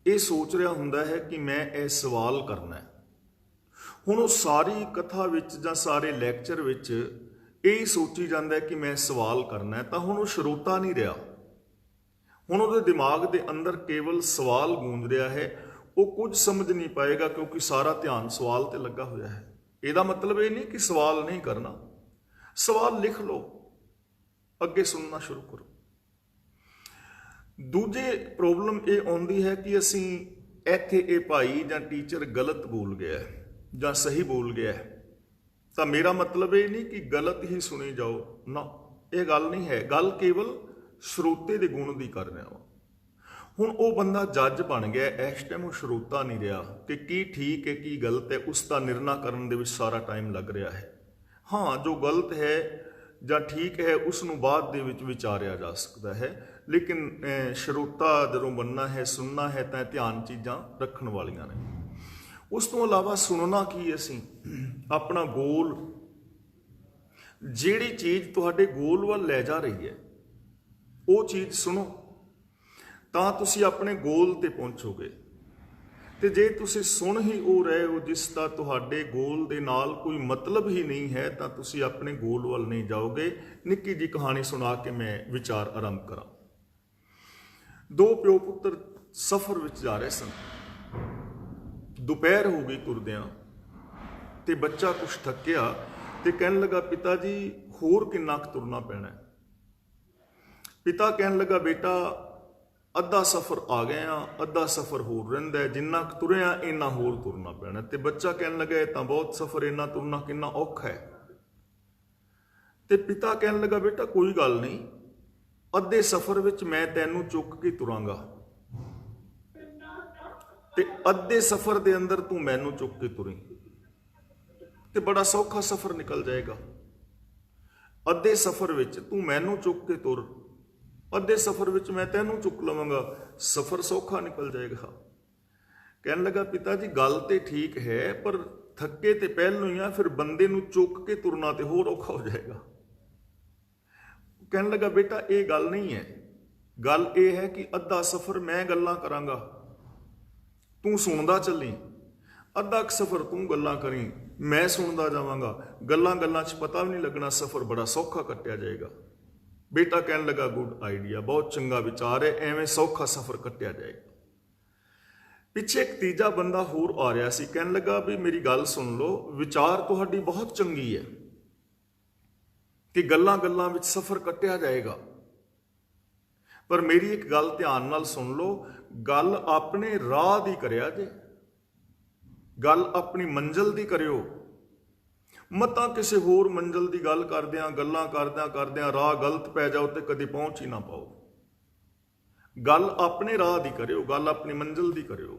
ਇਹ ਸੋਚ ਰਿਹਾ ਹੁੰਦਾ ਹੈ ਕਿ ਮੈਂ ਇਹ ਸਵਾਲ ਕਰਨਾ ਹੈ। ਹੁਣ ਉਹ ਸਾਰੀ ਕਥਾ ਵਿੱਚ ਜਾਂ ਸਾਰੇ ਲੈਕਚਰ ਵਿੱਚ ਇਹ ਸੋਚੀ ਜਾਂਦਾ ਹੈ ਕਿ ਮੈਂ ਸਵਾਲ ਕਰਨਾ ਹੈ, ਤਾਂ ਹੁਣ ਉਹ ਸਰੋਤਾ ਨਹੀਂ ਰਿਹਾ। ਹੁਣ ਉਹਦੇ ਦਿਮਾਗ ਦੇ ਅੰਦਰ ਕੇਵਲ ਸਵਾਲ ਗੂੰਜ ਰਿਹਾ ਹੈ, ਉਹ ਕੁਝ ਸਮਝ ਨਹੀਂ ਪਾਏਗਾ ਕਿਉਂਕਿ ਸਾਰਾ ਧਿਆਨ ਸਵਾਲ ਤੇ ਲੱਗਾ ਹੋਇਆ ਹੈ। ਇਹਦਾ ਮਤਲਬ ਇਹ ਨਹੀਂ ਕਿ ਸਵਾਲ ਨਹੀਂ ਕਰਨਾ, ਸਵਾਲ ਲਿਖ ਲਓ, ਅੱਗੇ ਸੁਣਨਾ ਸ਼ੁਰੂ ਕਰੋ। ਦੂਜੇ ਪ੍ਰੋਬਲਮ ਇਹ ਆਉਂਦੀ ਹੈ ਕਿ ਅਸੀਂ ਇੱਥੇ ਇਹ ਭਾਈ ਜਾਂ ਟੀਚਰ ਗਲਤ ਬੋਲ ਗਿਆ ਜਾਂ ਸਹੀ ਬੋਲ ਗਿਆ, ਤਾਂ ਮੇਰਾ ਮਤਲਬ ਇਹ ਨਹੀਂ ਕਿ ਗਲਤ ਹੀ ਸੁਣੀ ਜਾਓ, ਨਾ, ਇਹ ਗੱਲ ਨਹੀਂ ਹੈ। ਗੱਲ ਕੇਵਲ ਸਰੋਤੇ ਦੇ ਗੁਣ ਦੀ ਕਰ ਰਿਹਾ ਵਾ। ਹੁਣ ਉਹ ਬੰਦਾ ਜੱਜ ਬਣ ਗਿਆ, ਇਸ ਟਾਈਮ ਉਹ ਸਰੋਤਾ ਨਹੀਂ ਰਿਹਾ ਕਿ ਕੀ ਠੀਕ ਹੈ ਕੀ ਗਲਤ ਹੈ, ਉਸ ਦਾ ਨਿਰਣਾ ਕਰਨ ਦੇ ਵਿੱਚ ਸਾਰਾ ਟਾਈਮ ਲੱਗ ਰਿਹਾ ਹੈ। ਹਾਂ, ਜੋ ਗਲਤ ਹੈ ਜਾਂ ਠੀਕ ਹੈ ਉਸ ਨੂੰ ਬਾਅਦ ਦੇ ਵਿੱਚ ਵਿਚਾਰਿਆ ਜਾ ਸਕਦਾ ਹੈ, ਲੇਕਿਨ ਸਰੋਤਾ ਜਦੋਂ ਬਣਨਾ ਹੈ, ਸੁਣਨਾ ਹੈ, ਤਾਂ ਧਿਆਨ ਚੀਜ਼ਾਂ ਰੱਖਣ ਵਾਲੀਆਂ ਨੇ। ਉਸ ਤੋਂ ਇਲਾਵਾ ਸੁਣਨਾ ਕੀ, ਅਸੀਂ ਆਪਣਾ ਗੋਲ, ਜਿਹੜੀ ਚੀਜ਼ ਤੁਹਾਡੇ ਗੋਲ ਵੱਲ ਲੈ ਜਾ ਰਹੀ ਹੈ ਉਹ ਚੀਜ਼ ਸੁਣੋ, ਤਾਂ ਤੁਸੀਂ ਆਪਣੇ ਗੋਲ ਤੇ ਪਹੁੰਚੋਗੇ। ਤੇ ਜੇ ਤੁਸੀਂ ਸੁਣ ਹੀ ਉਹ ਰਹੇ ਹੋ ਜਿਸ ਦਾ ਤੁਹਾਡੇ ਗੋਲ ਦੇ ਨਾਲ ਕੋਈ ਮਤਲਬ ਹੀ ਨਹੀਂ ਹੈ, ਤਾਂ ਤੁਸੀਂ ਆਪਣੇ ਗੋਲ ਵੱਲ ਨਹੀਂ ਜਾਓਗੇ। ਨਿੱਕੀ ਜਿਹੀ ਕਹਾਣੀ ਸੁਣਾ ਕੇ ਮੈਂ ਵਿਚਾਰ ਆਰੰਭ ਕਰਾਂ। ਦੋ ਪਿਓ ਪੁੱਤਰ ਸਫ਼ਰ ਵਿੱਚ ਜਾ ਰਹੇ ਸਨ। ਦੁਪਹਿਰ ਹੋ ਗਈ ਤੁਰਦਿਆਂ, ਤੇ ਬੱਚਾ ਕੁਛ ਥੱਕਿਆ ਤੇ ਕਹਿਣ ਲੱਗਾ, ਪਿਤਾ ਜੀ ਹੋਰ ਕਿੰਨਾ ਕੁ ਤੁਰਨਾ ਪੈਣਾ? ਪਿਤਾ ਕਹਿਣ ਲੱਗਾ, ਬੇਟਾ ਅੱਧਾ ਸਫ਼ਰ ਆ ਗਏ ਆ, ਅੱਧਾ ਸਫ਼ਰ ਹੋਰ ਰਹਿੰਦਾ, ਜਿੰਨਾ ਕੁ ਤੁਰਿਆ ਇੰਨਾ ਹੋਰ ਤੁਰਨਾ ਪੈਣਾ। ਤੇ ਬੱਚਾ ਕਹਿਣ ਲੱਗਾ, ਇਹ ਤਾਂ ਬਹੁਤ ਸਫ਼ਰ, ਇੰਨਾ ਤੁਰਨਾ ਕਿੰਨਾ ਔਖਾ ਹੈ। ਤੇ ਪਿਤਾ ਕਹਿਣ ਲੱਗਾ, ਬੇਟਾ ਕੋਈ ਗੱਲ ਨਹੀਂ, ਅੱਧੇ ਸਫ਼ਰ ਵਿੱਚ ਮੈਂ ਤੈਨੂੰ ਚੁੱਕ ਕੇ ਤੁਰਾਂਗਾ ਤੇ ਅੱਧੇ ਸਫ਼ਰ ਦੇ ਅੰਦਰ ਤੂੰ ਮੈਨੂੰ ਚੁੱਕ ਕੇ ਤੁਰੀ, ਤੇ ਬੜਾ ਸੌਖਾ ਸਫ਼ਰ ਨਿਕਲ ਜਾਏਗਾ। ਅੱਧੇ ਸਫ਼ਰ ਵਿੱਚ ਤੂੰ ਮੈਨੂੰ ਚੁੱਕ ਕੇ ਤੁਰ, ਅੱਧੇ ਸਫ਼ਰ ਵਿੱਚ ਮੈਂ ਤੈਨੂੰ ਚੁੱਕ ਲਵਾਂਗਾ, ਸਫ਼ਰ ਸੌਖਾ ਨਿਕਲ ਜਾਏਗਾ। ਕਹਿਣ ਲੱਗਾ, ਪਿਤਾ ਜੀ ਗੱਲ ਤੇ ਠੀਕ ਹੈ, ਪਰ ਥੱਕੇ ਤੇ ਪਹਿਲੋਂ ਹੀ ਆ, ਫਿਰ ਬੰਦੇ ਨੂੰ ਚੁੱਕ ਕੇ ਤੁਰਨਾ ਤੇ ਹੋਰ ਔਖਾ ਹੋ ਜਾਏਗਾ। ਕਹਿਣ ਲੱਗਾ, ਬੇਟਾ ਇਹ ਗੱਲ ਨਹੀਂ ਹੈ, ਗੱਲ ਇਹ ਹੈ ਕਿ ਅੱਧਾ ਸਫ਼ਰ ਮੈਂ ਗੱਲਾਂ ਕਰਾਂਗਾ, ਤੂੰ ਸੁਣਦਾ ਚੱਲੀ, ਅੱਧਾ ਸਫ਼ਰ ਤੂੰ ਗੱਲਾਂ ਕਰੀ, ਮੈਂ ਸੁਣਦਾ ਜਾਵਾਂਗਾ, ਗੱਲਾਂ ਗੱਲਾਂ 'ਚ ਪਤਾ ਵੀ ਨਹੀਂ ਲੱਗਣਾ, ਸਫ਼ਰ ਬੜਾ ਸੌਖਾ ਕੱਟਿਆ ਜਾਏਗਾ। ਬੇਟਾ ਕਹਿਣ ਲੱਗਾ, ਗੁੱਡ ਆਈਡੀਆ, ਬਹੁਤ ਚੰਗਾ ਵਿਚਾਰ ਹੈ, ਐਵੇਂ ਸੌਖਾ ਸਫ਼ਰ ਕੱਟਿਆ ਜਾਏਗਾ। ਪਿੱਛੇ ਇੱਕ ਤੀਜਾ ਬੰਦਾ ਹੋਰ ਆ ਰਿਹਾ ਸੀ, ਕਹਿਣ ਲੱਗਾ, ਵੀ ਮੇਰੀ ਗੱਲ ਸੁਣ ਲਓ, ਵਿਚਾਰ ਤੁਹਾਡੀ ਬਹੁਤ ਚੰਗੀ ਹੈ ਕਿ ਗੱਲਾਂ ਗੱਲਾਂ ਵਿੱਚ ਸਫ਼ਰ ਕੱਟਿਆ ਜਾਏਗਾ, ਪਰ ਮੇਰੀ ਇੱਕ ਗੱਲ ਧਿਆਨ ਨਾਲ ਸੁਣ ਲਓ, ਗੱਲ ਆਪਣੇ ਰਾਹ ਦੀ ਕਰਿਆ ਜੇ, ਗੱਲ ਆਪਣੀ ਮੰਜ਼ਿਲ ਦੀ ਕਰਿਓ। ਮਤਾਂ ਕਿਸੇ ਹੋਰ ਮੰਜ਼ਿਲ ਦੀ ਗੱਲ ਕਰਦਿਆਂ, ਗੱਲਾਂ ਕਰਦਿਆਂ ਰਾਹ ਗਲਤ ਪੈ ਜਾਓ ਤੇ ਕਦੇ ਪਹੁੰਚ ਹੀ ਨਾ ਪਾਓ। ਗੱਲ ਆਪਣੇ ਰਾਹ ਦੀ ਕਰਿਓ, ਗੱਲ ਆਪਣੀ ਮੰਜ਼ਿਲ ਦੀ ਕਰਿਓ।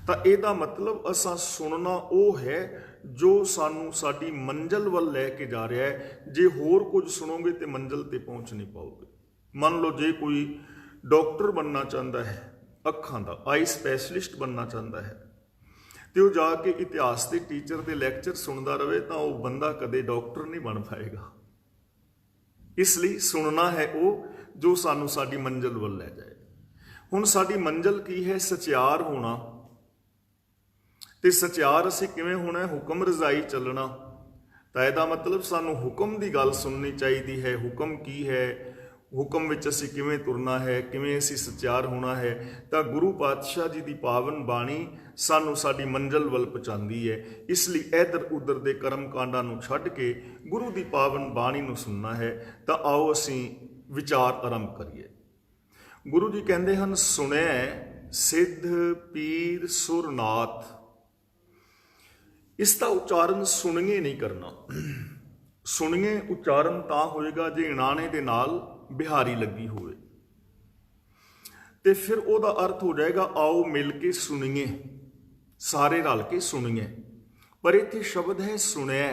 ਤਾਂ ਇਹਦਾ ਮਤਲਬ ਅਸਾਂ ਸੁਣਨਾ ਉਹ ਹੈ ਜੋ ਸਾਨੂੰ ਸਾਡੀ ਮੰਜ਼ਿਲ ਵੱਲ ਲੈ ਕੇ ਜਾ ਰਿਹਾ ਹੈ। ਜੇ ਹੋਰ ਕੁਝ ਸੁਣੋਗੇ ਤੇ ਮੰਜ਼ਿਲ ਤੇ ਪਹੁੰਚ ਨਹੀਂ ਪਾਓਗੇ। ਮੰਨ ਲਓ ਜੇ ਕੋਈ ਡਾਕਟਰ ਬਣਨਾ ਚਾਹੁੰਦਾ ਹੈ, ਅੱਖਾਂ ਦਾ ਆਈ ਸਪੈਸ਼ਲਿਸਟ ਬਣਨਾ ਚਾਹੁੰਦਾ ਹੈ, ਤੇ ਉਹ ਜਾ ਕੇ ਇਤਿਹਾਸ ਦੇ ਟੀਚਰ ਦੇ ਲੈਕਚਰ ਸੁਣਦਾ ਰਹੇ, ਤਾਂ ਉਹ ਬੰਦਾ ਕਦੇ ਡਾਕਟਰ ਨਹੀਂ ਬਣ ਪਾਏਗਾ। ਇਸ ਲਈ ਸੁਣਨਾ ਹੈ ਉਹ ਜੋ ਸਾਨੂੰ ਸਾਡੀ ਮੰਜ਼ਿਲ ਵੱਲ ਲੈ ਜਾਏ। ਹੁਣ ਸਾਡੀ ਮੰਜ਼ਿਲ ਕੀ ਹੈ? ਸਚਿਆਰ ਹੋਣਾ। ਤੇ ਸਚਿਆਰ ਅਸੀਂ ਕਿਵੇਂ ਹੋਣਾ? ਹੁਕਮ ਰਜ਼ਾਈ ਚੱਲਣਾ। ਤਾਂ ਇਹਦਾ ਮਤਲਬ ਸਾਨੂੰ ਹੁਕਮ ਦੀ ਗੱਲ ਸੁਣਨੀ ਚਾਹੀਦੀ ਹੈ। ਹੁਕਮ ਕੀ ਹੈ, ਹੁਕਮ ਵਿੱਚ ਅਸੀਂ ਕਿਵੇਂ ਤੁਰਨਾ ਹੈ, ਕਿਵੇਂ ਅਸੀਂ ਸਚਿਆਰ ਹੋਣਾ ਹੈ। ਤਾਂ ਗੁਰੂ ਪਾਤਸ਼ਾਹ ਜੀ ਦੀ ਪਾਵਨ ਬਾਣੀ ਸਾਨੂੰ ਸਾਡੀ ਮੰਜ਼ਿਲ ਵੱਲ ਪਹੁੰਚਾਉਂਦੀ ਹੈ। ਇਸ ਲਈ ਇੱਧਰ ਉੱਧਰ ਦੇ ਕਰਮ ਕਾਂਡਾਂ ਨੂੰ ਛੱਡ ਕੇ ਗੁਰੂ ਦੀ ਪਾਵਨ ਬਾਣੀ ਨੂੰ ਸੁਣਨਾ ਹੈ। ਤਾਂ ਆਓ ਅਸੀਂ ਵਿਚਾਰ ਆਰੰਭ ਕਰੀਏ। ਗੁਰੂ ਜੀ ਕਹਿੰਦੇ ਹਨ, ਸੁਣਿਆ ਸਿੱਧ ਪੀਰ ਸੁਰਨਾਥ। ਇਸ ਦਾ ਉਚਾਰਨ ਸੁਣੀਏ ਨਹੀਂ ਕਰਨਾ। ਸੁਣੀਏ ਉਚਾਰਨ ਤਾਂ ਹੋਏਗਾ ਜੇ ਇਣਾਣੇ ਦੇ ਨਾਲ ਬਿਹਾਰੀ ਲੱਗੀ ਹੋਵੇ, ਤੇ ਫਿਰ ਉਹਦਾ ਅਰਥ ਹੋ ਜਾਏਗਾ ਆਓ ਮਿਲ ਕੇ ਸੁਣੀਏ। ਸਾਰੇ ਰਲ ਕੇ ਸੁਣੀਏ। ਪਰ ਇੱਥੇ ਸ਼ਬਦ ਹੈ ਸੁਣਿਆ।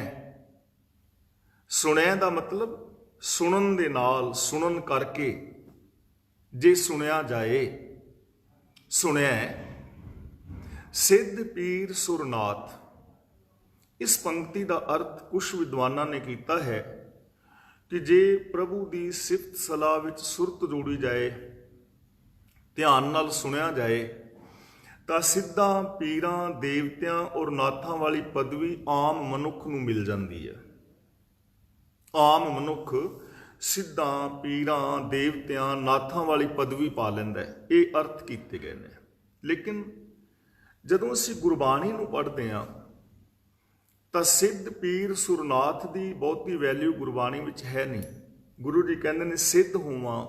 ਸੁਣਿਆ ਦਾ ਮਤਲਬ ਸੁਣਨ ਦੇ ਨਾਲ, ਸੁਣਨ ਕਰਕੇ, ਜੇ ਸੁਣਿਆ ਜਾਏ। ਸੁਣਿਆ ਸਿੱਧ ਪੀਰ ਸੁਰਨਾਥ। ਇਸ ਪੰਕਤੀ ਦਾ ਅਰਥ ਕੁਝ ਵਿਦਵਾਨਾਂ ਨੇ ਕੀਤਾ ਹੈ ਕਿ ਜੇ ਪ੍ਰਭੂ ਦੀ ਸਿਫਤ ਸਲਾਹ ਵਿੱਚ ਸੁਰਤ ਜੋੜੀ ਜਾਏ, ਧਿਆਨ ਨਾਲ ਸੁਣਿਆ ਜਾਏ, ਤਾਂ ਸਿੱਧਾਂ ਪੀਰਾਂ, ਦੇਵਤਿਆਂ ਔਰ ਨਾਥਾਂ ਵਾਲੀ ਪਦਵੀ ਆਮ ਮਨੁੱਖ ਨੂੰ ਮਿਲ ਜਾਂਦੀ ਹੈ। ਆਮ ਮਨੁੱਖ ਸਿੱਧਾਂ, ਪੀਰਾਂ, ਦੇਵਤਿਆਂ, ਨਾਥਾਂ ਵਾਲੀ ਪਦਵੀ ਪਾ ਲੈਂਦਾ ਹੈ। ਇਹ ਅਰਥ ਕੀਤੇ ਗਏ ਨੇ। ਲੇਕਿਨ ਜਦੋਂ ਅਸੀਂ ਗੁਰਬਾਣੀ ਨੂੰ ਪੜ੍ਹਦੇ ਹਾਂ ਤਾਂ ਸਿੱਧ ਪੀਰ ਸੁਰਨਾਥ ਦੀ ਬਹੁਤੀ ਵੈਲਿਊ ਗੁਰਬਾਣੀ ਵਿੱਚ ਹੈ ਨਹੀਂ। ਗੁਰੂ ਜੀ ਕਹਿੰਦੇ ਨੇ ਸਿੱਧ ਹੋਵਾਂ,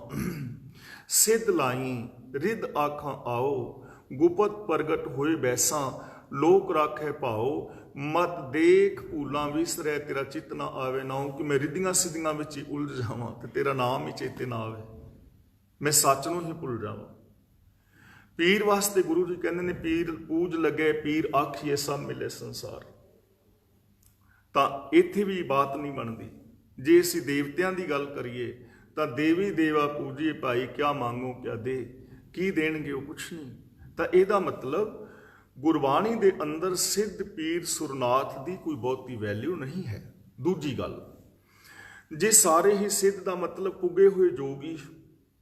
ਸਿੱਧ ਲਾਈ, ਰਿੱਧ ਆਖਾਂ ਆਓ, ਗੁਪਤ ਪ੍ਰਗਟ ਹੋਏ ਬੈਸਾਂ, ਲੋਕ ਰਾਖੇ ਭਾਓ, ਮਤ ਦੇਖ ਭੂਲਾਂ ਵਿਸਰੈ, ਤੇਰਾ ਚਿੱਤ ਨਾ ਆਵੇ ਨਾਉ। ਕਿ ਮੈਂ ਰਿੱਧੀਆਂ ਸਿੱਧੀਆਂ ਵਿੱਚ ਹੀ ਉਲਝ ਜਾਵਾਂ ਤੇ ਤੇਰਾ ਨਾਮ ਹੀ ਚੇਤੇ ਨਾ ਆਵੇ, ਮੈਂ ਸੱਚ ਨੂੰ ਹੀ ਭੁੱਲ ਜਾਵਾਂ। ਪੀਰ ਵਾਸਤੇ ਗੁਰੂ ਜੀ ਕਹਿੰਦੇ ਨੇ ਪੀਰ ਪੂਜ ਲੱਗੇ, ਪੀਰ ਆਖੀਏ ਸਭ ਮਿਲੇ ਸੰਸਾਰ। ਤਾਂ ਇੱਥੇ ਵੀ ਬਾਤ ਨਹੀਂ ਬਣਦੀ। ਜੇ ਅਸੀਂ ਦੇਵਤਿਆਂ ਦੀ ਗੱਲ ਕਰੀਏ ਤਾਂ ਦੇਵੀ ਦੇਵਾ ਪੂਜੀਏ ਭਾਈ, ਕਿਆ ਮੰਗੋ ਕਿਆ ਦੇ। ਕੀ ਦੇਣਗੇ ਉਹ? ਕੁਛ ਨਹੀਂ। ਤਾਂ ਇਹਦਾ ਮਤਲਬ ਗੁਰਬਾਣੀ ਦੇ ਅੰਦਰ ਸਿੱਧ ਪੀਰ ਸੁਰਨਾਥ ਦੀ ਕੋਈ ਬਹੁਤੀ ਵੈਲਿਊ ਨਹੀਂ ਹੈ। ਦੂਜੀ ਗੱਲ, ਜੇ ਸਾਰੇ ਹੀ ਸਿੱਧ ਦਾ ਮਤਲਬ ਪੁੱਗੇ ਹੋਏ ਜੋਗੀ,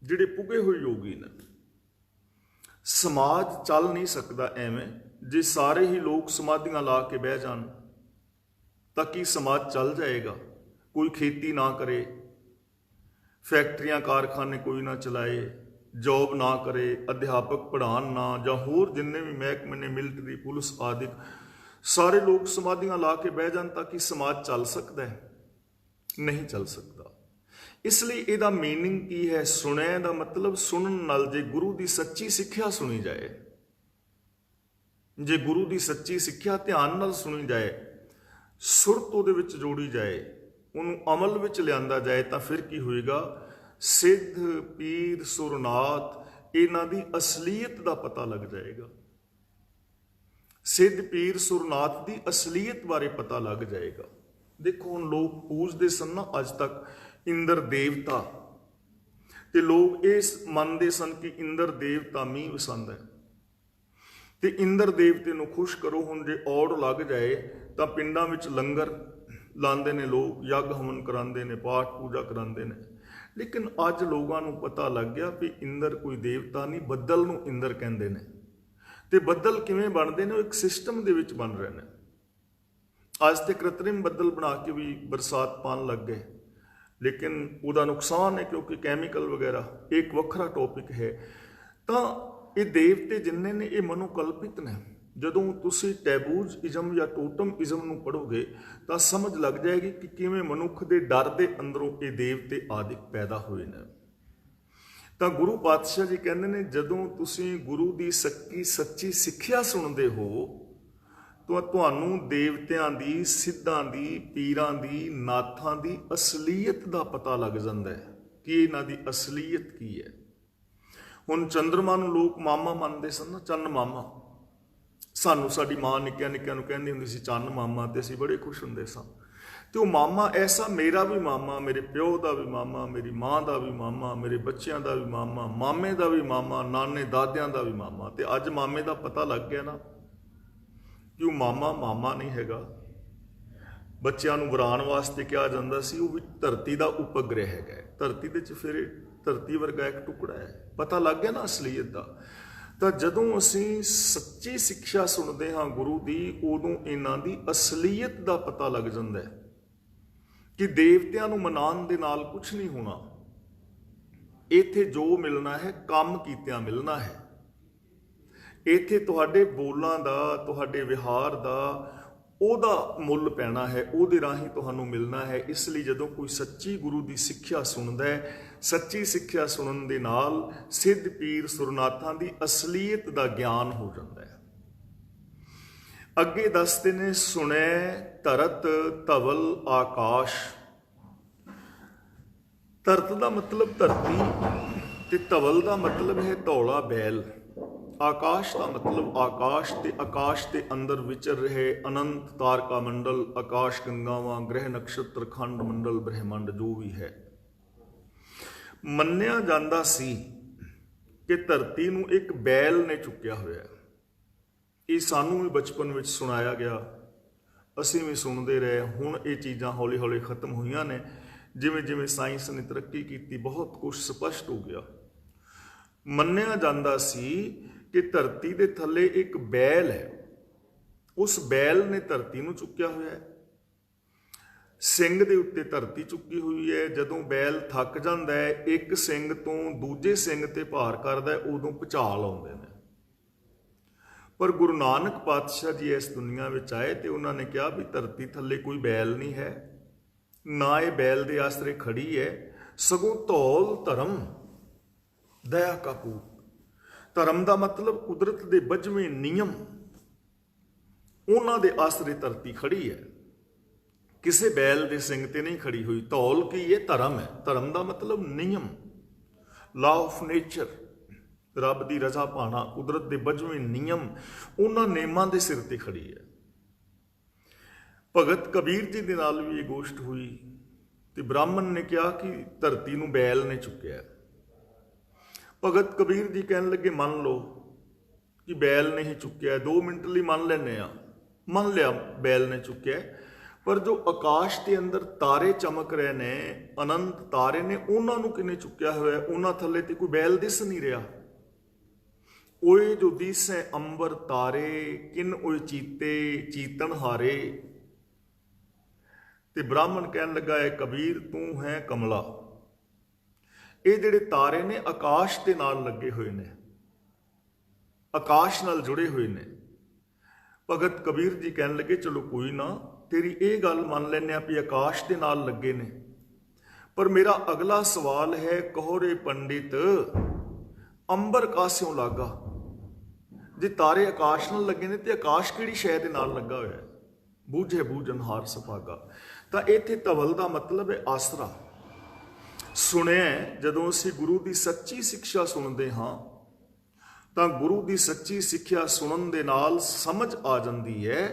ਜਿਹੜੇ ਪੁੱਗੇ ਹੋਏ ਯੋਗੀ ਨੇ, ਸਮਾਜ ਚੱਲ ਨਹੀਂ ਸਕਦਾ ਐਵੇਂ। ਜੇ ਸਾਰੇ ਹੀ ਲੋਕ ਸਮਾਧੀਆਂ ਲਾ ਕੇ ਬਹਿ ਜਾਣ ਤਾਂ ਕੀ ਸਮਾਜ ਚੱਲ ਜਾਏਗਾ? ਕੋਈ ਖੇਤੀ ਨਾ ਕਰੇ, ਫੈਕਟਰੀਆਂ ਕਾਰਖਾਨੇ ਕੋਈ ਨਾ ਚਲਾਏ, ਜੋਬ ਨਾ ਕਰੇ, ਅਧਿਆਪਕ ਪੜ੍ਹਾਉਣ ਨਾ, ਜਾਂ ਹੋਰ ਜਿੰਨੇ ਵੀ ਮਹਿਕਮੇ ਨੇ, ਮਿਲਟਰੀ, ਪੁਲਿਸ ਆਦਿ, ਸਾਰੇ ਲੋਕ ਸਮਾਧੀਆਂ ਲਾ ਕੇ ਬਹਿ ਜਾਣ ਤਾਂ ਕੀ ਸਮਾਜ ਚੱਲ ਸਕਦਾ ਹੈ? ਨਹੀਂ ਚੱਲ ਸਕਦਾ। ਇਸ ਲਈ ਇਹਦਾ ਮੀਨਿੰਗ ਕੀ ਹੈ? ਸੁਣਿਆ ਦਾ ਮਤਲਬ ਸੁਣਨ ਨਾਲ, ਜੇ ਗੁਰੂ ਦੀ ਸੱਚੀ ਸਿੱਖਿਆ ਸੁਣੀ ਜਾਏ, ਜੇ ਗੁਰੂ ਦੀ ਸੱਚੀ ਸਿੱਖਿਆ ਧਿਆਨ ਨਾਲ ਸੁਣੀ ਜਾਏ, ਸੁਰਤ ਉਹਦੇ ਵਿੱਚ ਜੋੜੀ ਜਾਏ, ਉਹਨੂੰ ਅਮਲ ਵਿੱਚ ਲਿਆਂਦਾ ਜਾਏ, ਤਾਂ ਫਿਰ ਕੀ ਹੋਏਗਾ? ਸਿੱਧ ਪੀਰ ਸੁਰਨਾਥ, ਇਹਨਾਂ ਦੀ ਅਸਲੀਅਤ ਦਾ ਪਤਾ ਲੱਗ ਜਾਏਗਾ। ਸਿੱਧ ਪੀਰ ਸੁਰਨਾਥ ਦੀ ਅਸਲੀਅਤ ਬਾਰੇ ਪਤਾ ਲੱਗ ਜਾਏਗਾ। ਦੇਖੋ ਹੁਣ ਲੋਕ ਪੂਜਦੇ ਸਨ ਨਾ ਅੱਜ ਤੱਕ ਇੰਦਰ ਦੇਵਤਾ, ਤੇ ਲੋਕ ਇਸ ਮੰਨਦੇ ਸਨ ਕਿ ਇੰਦਰ ਦੇਵਤਾ ਮੀਂਹ ਵਸਾਉਂਦਾ ਹੈ ਤੇ ਇੰਦਰ ਦੇਵਤੇ ਨੂੰ ਖੁਸ਼ ਕਰੋ। ਹੁਣ ਜੇ ਔੜ ਲੱਗ ਜਾਏ ਤਾਂ ਪਿੰਡਾਂ ਵਿੱਚ ਲੰਗਰ ਲਾਉਂਦੇ ਨੇ ਲੋਕ, ਯੱਗ ਹਵਨ ਕਰਾਉਂਦੇ ਨੇ, ਪਾਠ ਪੂਜਾ ਕਰਾਉਂਦੇ ਨੇ। ਲੇਕਿਨ ਅੱਜ ਲੋਕਾਂ ਨੂੰ ਪਤਾ ਲੱਗ ਗਿਆ ਵੀ ਇੰਦਰ ਕੋਈ ਦੇਵਤਾ ਨਹੀਂ, ਬੱਦਲ ਨੂੰ ਇੰਦਰ ਕਹਿੰਦੇ ਨੇ। ਤੇ ਬੱਦਲ ਕਿਵੇਂ ਬਣਦੇ ਨੇ? ਉਹ ਇੱਕ ਸਿਸਟਮ ਦੇ ਵਿੱਚ ਬਣ ਰਹੇ ਨੇ। ਅੱਜ ਤੇ ਕ੍ਰਿਤਰਿਮ ਬੱਦਲ ਬਣਾ ਕੇ ਵੀ ਬਰਸਾਤ ਪਾਉਣ ਲੱਗ ਗਏ, ਲੇਕਿਨ ਉਹਦਾ ਨੁਕਸਾਨ ਹੈ ਕਿਉਂਕਿ ਕੈਮੀਕਲ ਵਗੈਰਾ, ਇੱਕ ਵੱਖਰਾ ਟੌਪਿਕ ਹੈ। ਤਾਂ ਇਹ ਦੇਵਤੇ ਜਿੰਨੇ ਨੇ ਇਹ ਮਨੋਕਲਪਿਤ ਨੇ। ਜਦੋਂ ਤੁਸੀਂ ਟੈਬੂਜ਼ ਇਜ਼ਮ ਜਾਂ ਟੋਟਮ ਇਜ਼ਮ ਨੂੰ ਪੜ੍ਹੋਗੇ ਤਾਂ ਸਮਝ ਲੱਗ ਜਾਏਗੀ ਕਿ ਕਿਵੇਂ ਮਨੁੱਖ ਦੇ ਡਰ ਦੇ ਅੰਦਰੋਂ ਇਹ ਦੇਵਤੇ ਆਦਿਕ ਪੈਦਾ ਹੋਏ ਨੇ। ਤਾਂ ਗੁਰੂ ਪਾਤਸ਼ਾਹ ਜੀ ਕਹਿੰਦੇ ਨੇ ਜਦੋਂ ਤੁਸੀਂ ਗੁਰੂ ਦੀ ਸੱਚੀ ਸਿੱਖਿਆ ਸੁਣਦੇ ਹੋ ਤਾਂ ਤੁਹਾਨੂੰ ਦੇਵਤਿਆਂ ਦੀ, ਸਿੱਧਾਂ ਦੀ, ਪੀਰਾਂ ਦੀ, ਨਾਥਾਂ ਦੀ ਅਸਲੀਅਤ ਦਾ ਪਤਾ ਲੱਗ ਜਾਂਦਾ ਹੈ ਕਿ ਇਹਨਾਂ ਦੀ ਅਸਲੀਅਤ ਕੀ ਹੈ। ਹੁਣ ਚੰਦਰਮਾ ਨੂੰ ਲੋਕ ਮਾਮਾ ਮੰਨਦੇ ਸਨ ਨਾ, ਚੰਨ ਮਾਮਾ। ਸਾਨੂੰ ਸਾਡੀ ਮਾਂ ਨਿੱਕਿਆਂ ਨਿੱਕਿਆਂ ਨੂੰ ਕਹਿੰਦੀ ਹੁੰਦੀ ਸੀ ਚੰਨ ਮਾਮਾ, ਤੇ ਅਸੀਂ ਬੜੇ ਖੁਸ਼ ਹੁੰਦੇ ਸਾਂ। ਤੇ ਉਹ ਮਾਮਾ ਐਸਾ, ਮੇਰਾ ਵੀ ਮਾਮਾ, ਮੇਰੇ ਪਿਓ ਦਾ ਵੀ ਮਾਮਾ, ਮੇਰੀ ਮਾਂ ਦਾ ਵੀ ਮਾਮਾ, ਮੇਰੇ ਬੱਚਿਆਂ ਦਾ ਵੀ ਮਾਮਾ, ਮਾਮੇ ਦਾ ਵੀ ਮਾਮਾ, ਨਾਨੇ ਦਾਦਿਆਂ ਦਾ ਵੀ ਮਾਮਾ। ਤੇ ਅੱਜ ਮਾਮੇ ਦਾ ਪਤਾ ਲੱਗ ਗਿਆ ਨਾ ਕਿ ਉਹ ਮਾਮਾ ਨਹੀਂ ਹੈਗਾ। ਬੱਚਿਆਂ ਨੂੰ ਵਰਾਣ ਵਾਸਤੇ ਕਿਹਾ ਜਾਂਦਾ ਸੀ, ਉਹ ਵੀ ਧਰਤੀ ਦਾ ਉਪਗ੍ਰਹਿ ਹੈਗਾ, ਧਰਤੀ ਦੇ ਚੁਫੇਰੇ ਧਰਤੀ ਵਰਗਾ ਇੱਕ ਟੁਕੜਾ ਹੈ। ਪਤਾ ਲੱਗ ਗਿਆ ਨਾ ਅਸਲੀਅਤ ਦਾ। ਤਾਂ ਜਦੋਂ ਅਸੀਂ ਸੱਚੀ ਸਿੱਖਿਆ ਸੁਣਦੇ ਹਾਂ ਗੁਰੂ ਦੀ, ਉਦੋਂ ਇਹਨਾਂ ਦੀ ਅਸਲੀਅਤ ਦਾ ਪਤਾ ਲੱਗ ਜਾਂਦਾ ਹੈ ਕਿ ਦੇਵਤਿਆਂ ਨੂੰ ਮਨਾਉਣ ਦੇ ਨਾਲ ਕੁਝ ਨਹੀਂ ਹੋਣਾ। ਇੱਥੇ ਜੋ ਮਿਲਣਾ ਹੈ ਕੰਮ ਕੀਤਿਆਂ ਮਿਲਣਾ ਹੈ। ਇੱਥੇ ਤੁਹਾਡੇ ਬੋਲਾਂ ਦਾ, ਤੁਹਾਡੇ ਵਿਹਾਰ ਦਾ, ਉਹਦਾ ਮੁੱਲ ਪੈਣਾ ਹੈ, ਉਹਦੇ ਰਾਹੀਂ ਤੁਹਾਨੂੰ ਮਿਲਣਾ ਹੈ। ਇਸ ਲਈ ਜਦੋਂ ਕੋਈ ਸੱਚੀ ਗੁਰੂ ਦੀ ਸਿੱਖਿਆ ਸੁਣਦਾ ਹੈ, ਸੱਚੀ ਸਿੱਖਿਆ ਸੁਣਨ ਦੇ ਨਾਲ ਸਿੱਧ ਪੀਰ ਸੁਰਨਾਥਾਂ ਦੀ ਅਸਲੀਅਤ ਦਾ ਗਿਆਨ ਹੋ ਜਾਂਦਾ ਹੈ। ਅੱਗੇ ਦੱਸਦੇ ਨੇ, ਸੁਣੈ ਧਰਤ ਧਵਲ ਆਕਾਸ਼। ਧਰਤ ਦਾ ਮਤਲਬ ਧਰਤੀ ਤੇ ਧਵਲ ਦਾ ਮਤਲਬ ਹੈ ਧੌਲਾ ਬੈਲ। ਆਕਾਸ਼ ਦਾ ਮਤਲਬ ਆਕਾਸ਼ ਦੇ ਅੰਦਰ ਵਿਚਰ ਰਹੇ ਅਨੰਤ ਤਾਰਕਾ ਮੰਡਲ, ਆਕਾਸ਼ ਗੰਗਾਵਾਂ, ਗ੍ਰਹਿ ਨਕਸ਼ਤਰ, ਖੰਡ ਮੰਡਲ, ਬ੍ਰਹਿਮੰਡ ਜੋ ਵੀ ਹੈ। ਮੰਨਿਆ ਜਾਂਦਾ ਸੀ ਕਿ ਧਰਤੀ ਨੂੰ ਇੱਕ ਬੈਲ ਨੇ ਚੁੱਕਿਆ ਹੋਇਆ। ਇਹ ਸਾਨੂੰ ਵੀ ਬਚਪਨ ਵਿੱਚ ਸੁਣਾਇਆ ਗਿਆ, ਅਸੀਂ ਵੀ ਸੁਣਦੇ ਰਹੇ। ਹੁਣ ਇਹ ਚੀਜ਼ਾਂ ਹੌਲੀ ਹੌਲੀ ਖਤਮ ਹੋਈਆਂ ਨੇ। ਜਿਵੇਂ ਜਿਵੇਂ ਸਾਇੰਸ ਨੇ ਤਰੱਕੀ ਕੀਤੀ, ਬਹੁਤ ਕੁਝ ਸਪਸ਼ਟ ਹੋ ਗਿਆ। ਮੰਨਿਆ ਜਾਂਦਾ ਸੀ ਕਿ ਧਰਤੀ ਦੇ ਥੱਲੇ ਇੱਕ ਬੈਲ ਹੈ, ਉਸ ਬੈਲ ਨੇ ਧਰਤੀ ਨੂੰ ਚੁੱਕਿਆ ਹੋਇਆ ਹੈ। ਸਿੰਘ ਦੇ ਉੱਤੇ ਧਰਤੀ ਚੁੱਕੀ ਹੋਈ ਹੈ। ਜਦੋਂ ਬੈਲ ਥੱਕ ਜਾਂਦਾ ਹੈ, ਇੱਕ ਸਿੰਘ ਤੋਂ ਦੂਜੇ ਸਿੰਘ ਤੇ ਭਾਰ ਕਰਦਾ ਹੈ, ਉਦੋਂ ਭੁਚਾਲ ਆਉਂਦੇ ਨੇ। ਪਰ ਗੁਰੂ ਨਾਨਕ ਪਾਤਸ਼ਾਹ ਜੀ ਇਸ ਦੁਨੀਆ ਵਿੱਚ ਆਏ ਤੇ ਉਹਨਾਂ ਨੇ ਕਿਹਾ ਵੀ ਧਰਤੀ ਥੱਲੇ ਕੋਈ ਬੈਲ ਨਹੀਂ ਹੈ, ਨਾ ਇਹ ਬੈਲ ਦੇ ਆਸਰੇ ਖੜੀ ਹੈ, ਸਗੋਂ ਧੌਲ ਧਰਮ ਦਇਆ ਕਾ ਪੂਤ। ਧਰਮ ਦਾ ਮਤਲਬ ਕੁਦਰਤ ਦੇ ਬੱਝਵੇਂ ਨਿਯਮ, ਉਹਨਾਂ ਦੇ ਆਸਰੇ ਧਰਤੀ ਖੜੀ ਹੈ, ਕਿਸੇ ਬੈਲ ਦੇ ਸਿੰਘ ਤੇ ਨਹੀਂ ਖੜੀ ਹੋਈ। ਧੌਲ ਕੀ ਹੈ? ਧਰਮ ਹੈ। ਧਰਮ ਦਾ ਮਤਲਬ ਨਿਯਮ, ਲਾ ਆਫ ਨੇਚਰ, ਰੱਬ ਦੀ ਰਜ਼ਾ ਪਾਣਾ, ਕੁਦਰਤ ਦੇ ਬੱਝਵੇਂ ਨਿਯਮ, ਉਹਨਾਂ ਨਿਯਮਾਂ ਦੇ ਸਿਰ ਤੇ ਖੜੀ ਹੈ। ਭਗਤ ਕਬੀਰ ਜੀ ਦੇ ਨਾਲ ਵੀ ਇਹ ਗੋਸ਼ਟ ਹੋਈ ਤੇ ਬ੍ਰਾਹਮਣ ਨੇ ਕਿਹਾ ਕਿ ਧਰਤੀ ਨੂੰ ਬੈਲ ਨੇ ਚੁੱਕਿਆ। ਭਗਤ ਕਬੀਰ ਜੀ ਕਹਿਣ ਲੱਗੇ, ਮੰਨ ਲਓ ਕਿ ਬੈਲ ਨੇ ਹੀ ਚੁੱਕਿਆ, 2 ਮਿੰਟ ਲਈ ਮੰਨ ਲੈਂਦੇ ਆ, ਮੰਨ ਲਿਆ ਬੈਲ ਨੇ ਚੁੱਕਿਆ। ਪਰ ਜੋ ਆਕਾਸ਼ ਦੇ ਅੰਦਰ ਤਾਰੇ ਚਮਕ ਰਹੇ ਨੇ, ਅਨੰਤ ਤਾਰੇ ਨੇ, ਉਹਨਾਂ ਨੂੰ ਕਿਨੇ ਚੁੱਕਿਆ ਹੋਇਆ? ਉਹਨਾਂ ਥੱਲੇ ਤੇ ਕੋਈ ਬੈਲ ਦਿਸ ਨਹੀਂ ਰਿਹਾ। ਓਏ ਜੋ ਦਿਸੈ ਅੰਬਰ ਤਾਰੇ, ਕਿਨ ਓਏ ਚੀਤੇ ਚੀਤਨ ਹਾਰੇ। ਤੇ ਬ੍ਰਾਹਮਣ ਕਹਿਣ ਲੱਗਾ, ਹੈ ਕਬੀਰ ਤੂੰ ਹੈ ਕਮਲਾ। ਇਹ ਜਿਹੜੇ ਤਾਰੇ ਨੇ ਆਕਾਸ਼ ਦੇ ਨਾਲ ਲੱਗੇ ਹੋਏ ਨੇ, ਆਕਾਸ਼ ਨਾਲ ਜੁੜੇ ਹੋਏ ਨੇ। ਭਗਤ ਕਬੀਰ ਜੀ ਕਹਿਣ ਲੱਗੇ, ਚਲੋ ਕੋਈ ਨਾ, ਤੇਰੀ ਇਹ ਗੱਲ ਮੰਨ ਲੈਂਦੇ ਆ ਵੀ ਆਕਾਸ਼ ਦੇ ਨਾਲ ਲੱਗੇ ਨੇ, ਪਰ ਮੇਰਾ ਅਗਲਾ ਸਵਾਲ ਹੈ, ਕਹੋਰੇ ਪੰਡਿਤ ਅੰਬਰ ਕਾਸਿਓਂ ਲਾਗਾ। ਜੇ ਤਾਰੇ ਆਕਾਸ਼ ਨਾਲ ਲੱਗੇ ਨੇ ਤੇ ਆਕਾਸ਼ ਕਿਹੜੀ ਸ਼ੈ ਦੇ ਨਾਲ ਲੱਗਾ ਹੋਇਆ? ਬੂਝੇ ਬੂਝਨਹਾਰ ਸੁਭਾਗਾ। ਤਾਂ ਇੱਥੇ ਧਵਲ ਦਾ ਮਤਲਬ ਹੈ ਆਸਰਾ। ਸੁਣਿਆ, ਜਦੋਂ ਅਸੀਂ ਗੁਰੂ ਦੀ ਸੱਚੀ ਸਿੱਖਿਆ ਸੁਣਦੇ ਹਾਂ ਤਾਂ ਗੁਰੂ ਦੀ ਸੱਚੀ ਸਿੱਖਿਆ ਸੁਣਨ ਦੇ ਨਾਲ ਸਮਝ ਆ ਜਾਂਦੀ ਹੈ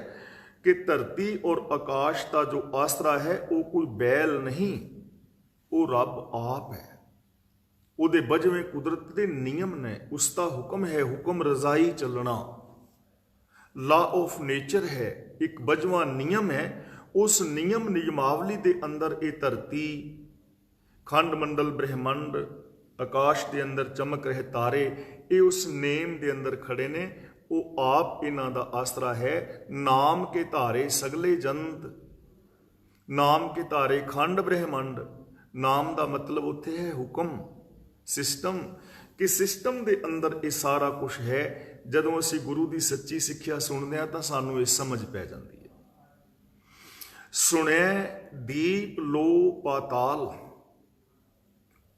ਕਿ ਧਰਤੀ ਔਰ ਆਕਾਸ਼ ਦਾ ਜੋ ਆਸਰਾ ਹੈ ਉਹ ਕੋਈ ਬੈਲ ਨਹੀਂ, ਉਹ ਰੱਬ ਆਪ ਹੈ। ਉਹਦੇ ਬੱਝਵੇਂ ਕੁਦਰਤ ਦੇ ਨਿਯਮ ਨੇ, ਉਸ ਦਾ ਹੁਕਮ ਹੈ, ਹੁਕਮ ਰਜ਼ਾਈ ਚੱਲਣਾ, ਲਾ ਆਫ ਨੇਚਰ ਹੈ, ਇੱਕ ਬੱਝਵਾਂ ਨਿਯਮ ਹੈ। ਉਸ ਨਿਯਮ ਨਿਯਮਾਵਲੀ ਦੇ ਅੰਦਰ ਇਹ ਧਰਤੀ, ਖੰਡ ਮੰਡਲ, ਬ੍ਰਹਿਮੰਡ, ਆਕਾਸ਼ ਦੇ ਅੰਦਰ ਚਮਕ ਰਹੇ ਤਾਰੇ, ਇਹ ਉਸ ਨੇਮ ਦੇ ਅੰਦਰ ਖੜੇ ਨੇ। ਉਹ ਆਪ ਇਹਨਾਂ ਦਾ ਆਸਰਾ ਹੈ। ਨਾਮ ਕੇ ਧਾਰੇ ਸਗਲੇ ਜੰਤ, ਨਾਮ ਕੇ ਧਾਰੇ ਖੰਡ ਬ੍ਰਹਿਮੰਡ। ਨਾਮ ਦਾ ਮਤਲਬ ਉੱਥੇ ਹੈ ਹੁਕਮ, ਸਿਸਟਮ, ਕਿ ਸਿਸਟਮ ਦੇ ਅੰਦਰ ਇਹ ਸਾਰਾ ਕੁਝ ਹੈ। ਜਦੋਂ ਅਸੀਂ ਗੁਰੂ ਦੀ ਸੱਚੀ ਸਿੱਖਿਆ ਸੁਣਦੇ ਹਾਂ ਤਾਂ ਸਾਨੂੰ ਇਹ ਸਮਝ ਪੈ ਜਾਂਦੀ ਹੈ। ਸੁਣਿਆ ਦੀਪ ਲੋ ਪਾਤਾਲ।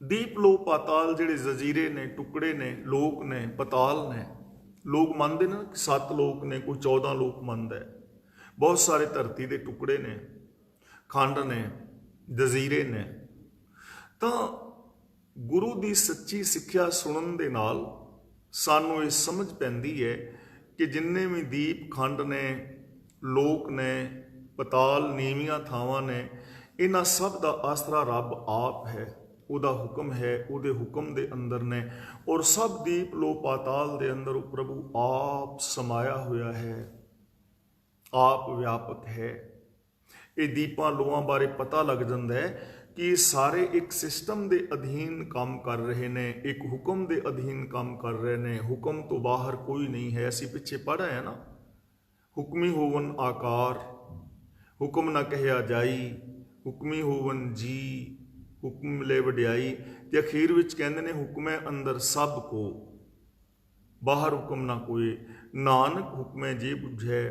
ਦੀਪ ਲੋ ਪਾਤਾਲ ਜਿਹੜੇ ਜਜ਼ੀਰੇ ਨੇ, ਟੁਕੜੇ ਨੇ, ਲੋਕ ਨੇ, ਪਤਾਲ ਨੇ। ਲੋਕ ਮੰਨਦੇ ਨੇ ਕਿ 7 ਲੋਕ ਨੇ, ਕੋਈ 14 ਲੋਕ ਮੰਨਦਾ ਹੈ। ਬਹੁਤ ਸਾਰੇ ਧਰਤੀ ਦੇ ਟੁਕੜੇ ਨੇ, ਖੰਡ ਨੇ, ਜਜ਼ੀਰੇ ਨੇ। ਤਾਂ ਗੁਰੂ ਦੀ ਸੱਚੀ ਸਿੱਖਿਆ ਸੁਣਨ ਦੇ ਨਾਲ ਸਾਨੂੰ ਇਹ ਸਮਝ ਪੈਂਦੀ ਹੈ ਕਿ ਜਿੰਨੇ ਵੀ ਦੀਪ, ਖੰਡ ਨੇ, ਲੋਕ ਨੇ, ਪਤਾਲ, ਨੀਵੀਆਂ ਥਾਵਾਂ ਨੇ, ਇਹਨਾਂ ਸਭ ਦਾ ਆਸਰਾ ਰੱਬ ਆਪ ਹੈ। ਉਹਦਾ ਹੁਕਮ ਹੈ, ਉਹਦੇ ਹੁਕਮ ਦੇ ਅੰਦਰ ਨੇ। ਔਰ ਸਭ ਦੀਪ ਲੋ ਪਾਤਾਲ ਦੇ ਅੰਦਰ ਉਹ ਪ੍ਰਭੂ ਆਪ ਸਮਾਇਆ ਹੋਇਆ ਹੈ, ਆਪ ਵਿਆਪਕ ਹੈ। ਇਹ ਦੀਪਾਂ ਲੋਆਂ ਬਾਰੇ ਪਤਾ ਲੱਗ ਜਾਂਦਾ ਹੈ ਕਿ ਇਹ ਸਾਰੇ ਇੱਕ ਸਿਸਟਮ ਦੇ ਅਧੀਨ ਕੰਮ ਕਰ ਰਹੇ ਨੇ, ਇੱਕ ਹੁਕਮ ਦੇ ਅਧੀਨ ਕੰਮ ਕਰ ਰਹੇ ਨੇ। ਹੁਕਮ ਤੋਂ ਬਾਹਰ ਕੋਈ ਨਹੀਂ ਹੈ। ਅਸੀਂ ਪਿੱਛੇ ਪੜ੍ਹ ਆਏ ਨਾ, ਹੁਕਮੀ ਹੋਵਨ ਆਕਾਰ, ਹੁਕਮ ਨਾ ਕਹਿਆ ਜਾਈ, ਹੁਕਮੀ ਹੋਵਨ ਜੀ, ਹੁਕਮ ਮਿਲੇ ਵਡਿਆਈ। ਤੇ ਅਖੀਰ ਵਿੱਚ ਕਹਿੰਦੇ ਨੇ, ਹੁਕਮੈ ਅੰਦਰ ਸਭ ਕੋ, ਬਾਹਰ ਹੁਕਮ ਨਾ ਕੋਏ। ਨਾਨਕ ਹੁਕਮੈ ਜੇ ਬੁਝੈ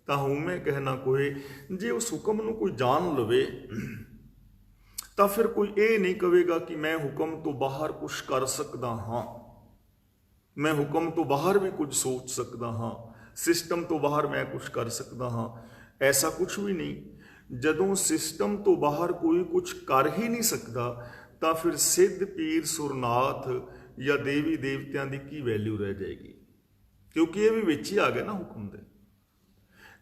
ਤਾਂ ਹਉਮੈ ਕਹਿ ਨਾ ਕੋਏ। ਜੇ ਉਸ ਹੁਕਮ ਨੂੰ ਕੋਈ ਜਾਣ ਲਵੇ ਤਾਂ ਫਿਰ ਕੋਈ ਇਹ ਨਹੀਂ ਕਹੇਗਾ ਕਿ ਮੈਂ ਹੁਕਮ ਤੋਂ ਬਾਹਰ ਕੁਝ ਕਰ ਸਕਦਾ ਹਾਂ, ਮੈਂ ਹੁਕਮ ਤੋਂ ਬਾਹਰ ਵੀ ਕੁਝ ਸੋਚ ਸਕਦਾ ਹਾਂ, ਸਿਸਟਮ ਤੋਂ ਬਾਹਰ ਮੈਂ ਕੁਝ ਕਰ ਸਕਦਾ ਹਾਂ। ਐਸਾ ਕੁਝ ਵੀ ਨਹੀਂ। ਜਦੋਂ ਸਿਸਟਮ ਤੋਂ ਬਾਹਰ ਕੋਈ ਕੁਝ ਕਰ ਹੀ ਨਹੀਂ ਸਕਦਾ ਤਾਂ ਫਿਰ ਸਿੱਧ, ਪੀਰ, ਸੁਰਨਾਥ ਜਾਂ ਦੇਵੀ ਦੇਵਤਿਆਂ ਦੀ ਕੀ ਵੈਲਿਊ ਰਹਿ ਜਾਏਗੀ? क्योंकि ये भी विच ही आ गए ना हुक्म दे।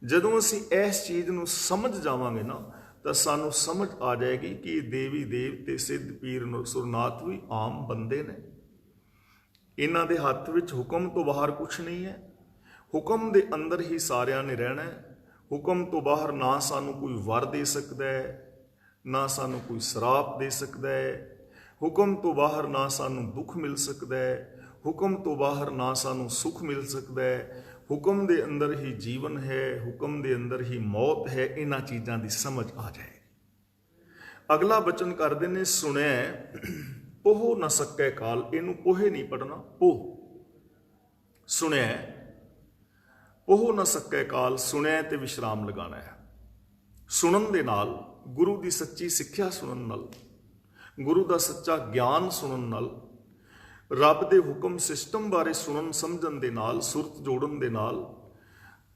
जदों असीं इस चीज़ नूं समझ जावांगे ना तो सानू समझ आ जाएगी कि देवी देवते सिद्ध पीर सुरनाथ भी आम बंदे ने। इन्हां दे हत्थ विच हुक्म तो बाहर कुछ नहीं है। हुक्म दे अंदर ही सारिਆਂ ने रहना है। हुक्म तो बाहर ना सानू कोई वर दे सकता है, ना सानू कोई श्राप दे सकता है। हुक्म तो बाहर ना सानू दुख मिल सकता है, हुक्म तो बाहर ना सानू सुख मिल सकता है। हुक्म दे अंदर ही जीवन है, हुक्म दे अंदर ही मौत है। इन्हां चीज़ां दी समझ आ जाएगी। अगला बचन करदे ने, सुनिया पोह न सकै काल। इनू पोहे नहीं पढ़ना, पोह। सुनिया पोह न सकै काल। सुनिया ते विश्राम लगाना है। सुनन दे नाल, गुरु की सच्ची सिक्ख्या सुनन नाल, गुरु का सच्चा ज्ञान सुनन नाल, रब दे हुक्म सिस्टम बारे सुनन समझन दे नाल, सुरत जोड़न दे नाल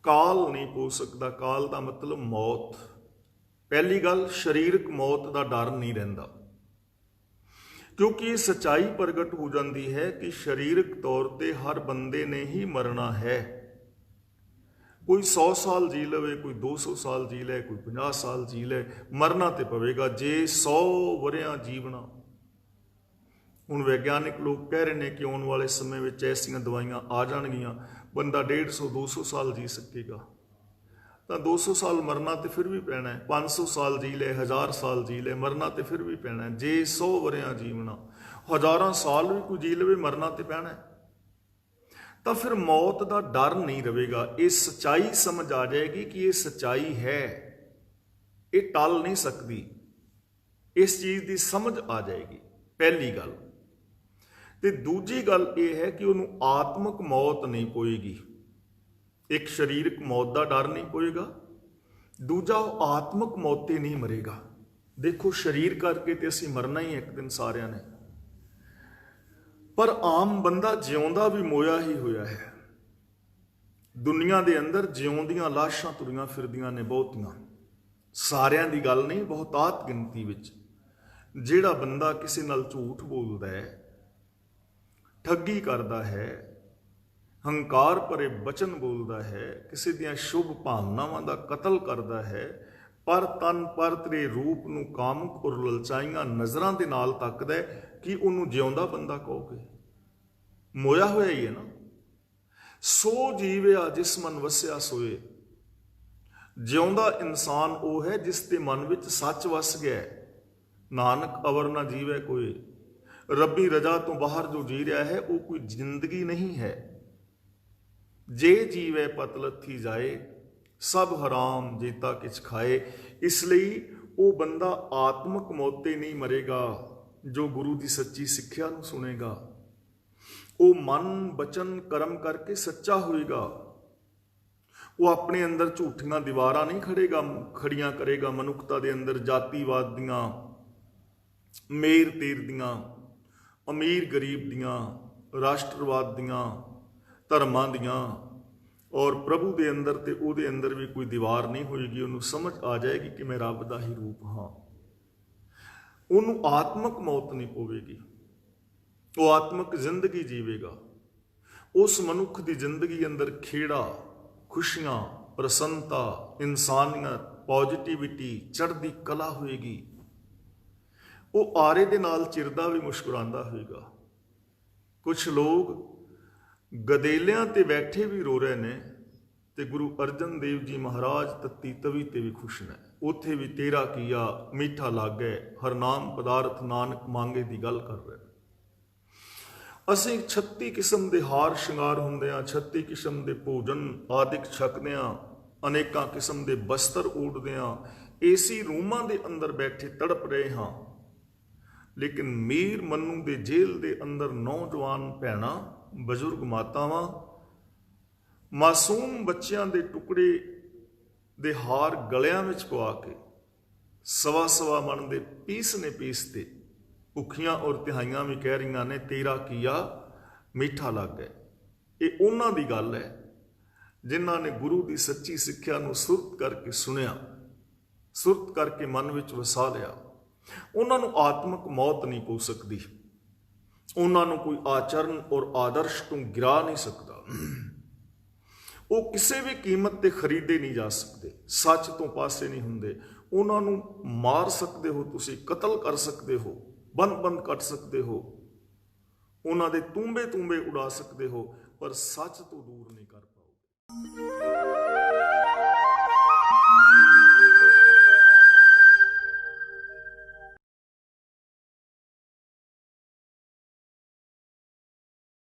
काल नहीं पो सकता। काल का मतलब मौत। पहली गल, शरीरक मौत का डर नहीं रहिंदा, क्योंकि ये सच्चाई प्रगट हो जाती है कि शरीरक तौर पर हर बंदे ने ही मरना है। कोई 100 साल जी लवे, कोई 200 साल जी ले, कोई 50 साल जी ले, मरना तो पवेगा। जे 100 वरियां जीवना, हुण वैज्ञानिक लोग कह रहे हैं कि आने वाले समय में ऐसियां दवाइयां आ जाणगियां, बंदा 150-200 साल जी सकेगा। तो 200 साल मरना तो फिर भी पैना है। 500 साल जी ले, 1000 साल जी ले, मरना तो फिर भी पैना है। जे 100 वरियां जीवना, हज़ारां साल भी कोई जी लवे, मरना तो पैना है। तो फिर मौत का डर नहीं रहेगा। ये सच्चाई समझ आ जाएगी कि ये सच्चाई है, ये टल नहीं सकती। इस चीज़ की समझ आ जाएगी, पहली गल। तो दूजी गल ये है कि उन्होंने आत्मक मौत नहीं पोएगी। एक शरीरक मौत का डर नहीं पोएगा, दूजा आत्मक मौते नहीं मरेगा। देखो, शरीर करके तो असीं मरना ही एक दिन सारिਆਂ ने, पर आम बंदा जिउंदा भी मोया ही होया है। दुनिया के अंदर जिउंदियां लाशां तुरियां फिरदियां ने बहुतियां, सारिਆਂ दी गल नहीं, बहुतात गिनती विच। जिहड़ा बंदा किसी नाल झूठ बोलदा है, ठगी करदा है, हंकार भरे बचन बोलदा है, किसी दियां शुभ भावनावां दा कतल करदा है, पर तन पर तेरे रूप नूं कामुक और ललचाइयां नज़रां दे नाल तकदा है कि उन्होंने जिउंदा बंदा कहोगे। मोया होया ही है ना। सो जीविया जिस मन वसिया सोए। जिउंदा इंसान वो है जिसके मन विच सच वस गया है। नानक अवर ना जीवे कोई। रब्बी रजा तो बाहर जो जी रहा है वो कोई जिंदगी नहीं है। जे जीवे पत लथी जाए, सब हराम जेता किछ खाए। इसलिए वो बंदा आत्मक मौते नहीं मरेगा जो गुरु की सच्ची सिक्ख्या नूं सुनेगा। वो मन बचन कर्म करके सच्चा होएगा। वो अपने अंदर झूठियां दीवारां नहीं खड़ियां करेगा। मनुखता के अंदर जातिवाद दियां, मेर तेर दियां, अमीर गरीब दियां, राष्ट्रवाद दियां, धर्मां दियां, और प्रभु के अंदर ते उहदे अंदर भी कोई दीवार नहीं होएगी। उन्होंने समझ आ जाएगी कि मैं रब का ही रूप हाँ। उन्होंने आत्मक मौत नहीं पवेगी, वो आत्मक जिंदगी जीवेगा। उस मनुख की जिंदगी अंदर खेड़ा, खुशियां, प्रसन्नता, इंसानियत, पॉजिटिविटी, चढ़ती कला होएगी। वो आरे दे नाल चिरदा भी मुस्कुरांदा होएगा। कुछ लोग गदेलियां ते बैठे भी रो रहे ने, ते गुरु अर्जन देव जी महाराज तत्ती तवी ते भी खुश ने। उत्थे भी तेरा किया मीठा लागे, हर नाम पदार्थ नानक मांगे दी गल कर रहे। असीं 36 किस्म के हार शिंगार हुंदे आ, 36 किस्म के भोजन आदिक छकदे आ, अनेकां किस्म के बस्तर ओढ़दे आ, एसी रूमां दे अंदर बैठे तड़प रहे हाँ। लेकिन मीर मन्नू दे जेल दे अंदर नौजवान भैणां, बजुर्ग मातावां, मासूम बच्चियां दे टुकड़े दे हार गलियां विच पवा के सवा मन दे पीसते भुखियां और तिहाइयां भी कह रही ने तेरा किया मीठा लग गए। ये उन्हां दी गल है जिन्हां ने गुरु की सच्ची सिक्ख्या नूं सुरत करके सुनिया, सुरत करके मन विच वसा लिया। उन्हां नूं आत्मक मौत नहीं पो सकती। उन्हां नूं कोई आचरण और आदर्श तो गिरा नहीं सकता। ਉਹ ਕਿਸੇ ਵੀ ਕੀਮਤ ਤੇ ਖਰੀਦੇ ਨਹੀਂ ਜਾ ਸਕਦੇ, ਸੱਚ ਤੋਂ ਪਾਸੇ ਨਹੀਂ ਹੁੰਦੇ। ਉਹਨਾਂ ਨੂੰ ਮਾਰ ਸਕਦੇ ਹੋ ਤੁਸੀਂ, ਕਤਲ ਕਰ ਸਕਦੇ ਹੋ, ਬੰਦ ਕੱਟ ਸਕਦੇ ਹੋ, ਉਹਨਾਂ ਦੇ ਤੂੰਬੇ ਉਡਾ ਸਕਦੇ ਹੋ, ਪਰ ਸੱਚ ਤੋਂ ਦੂਰ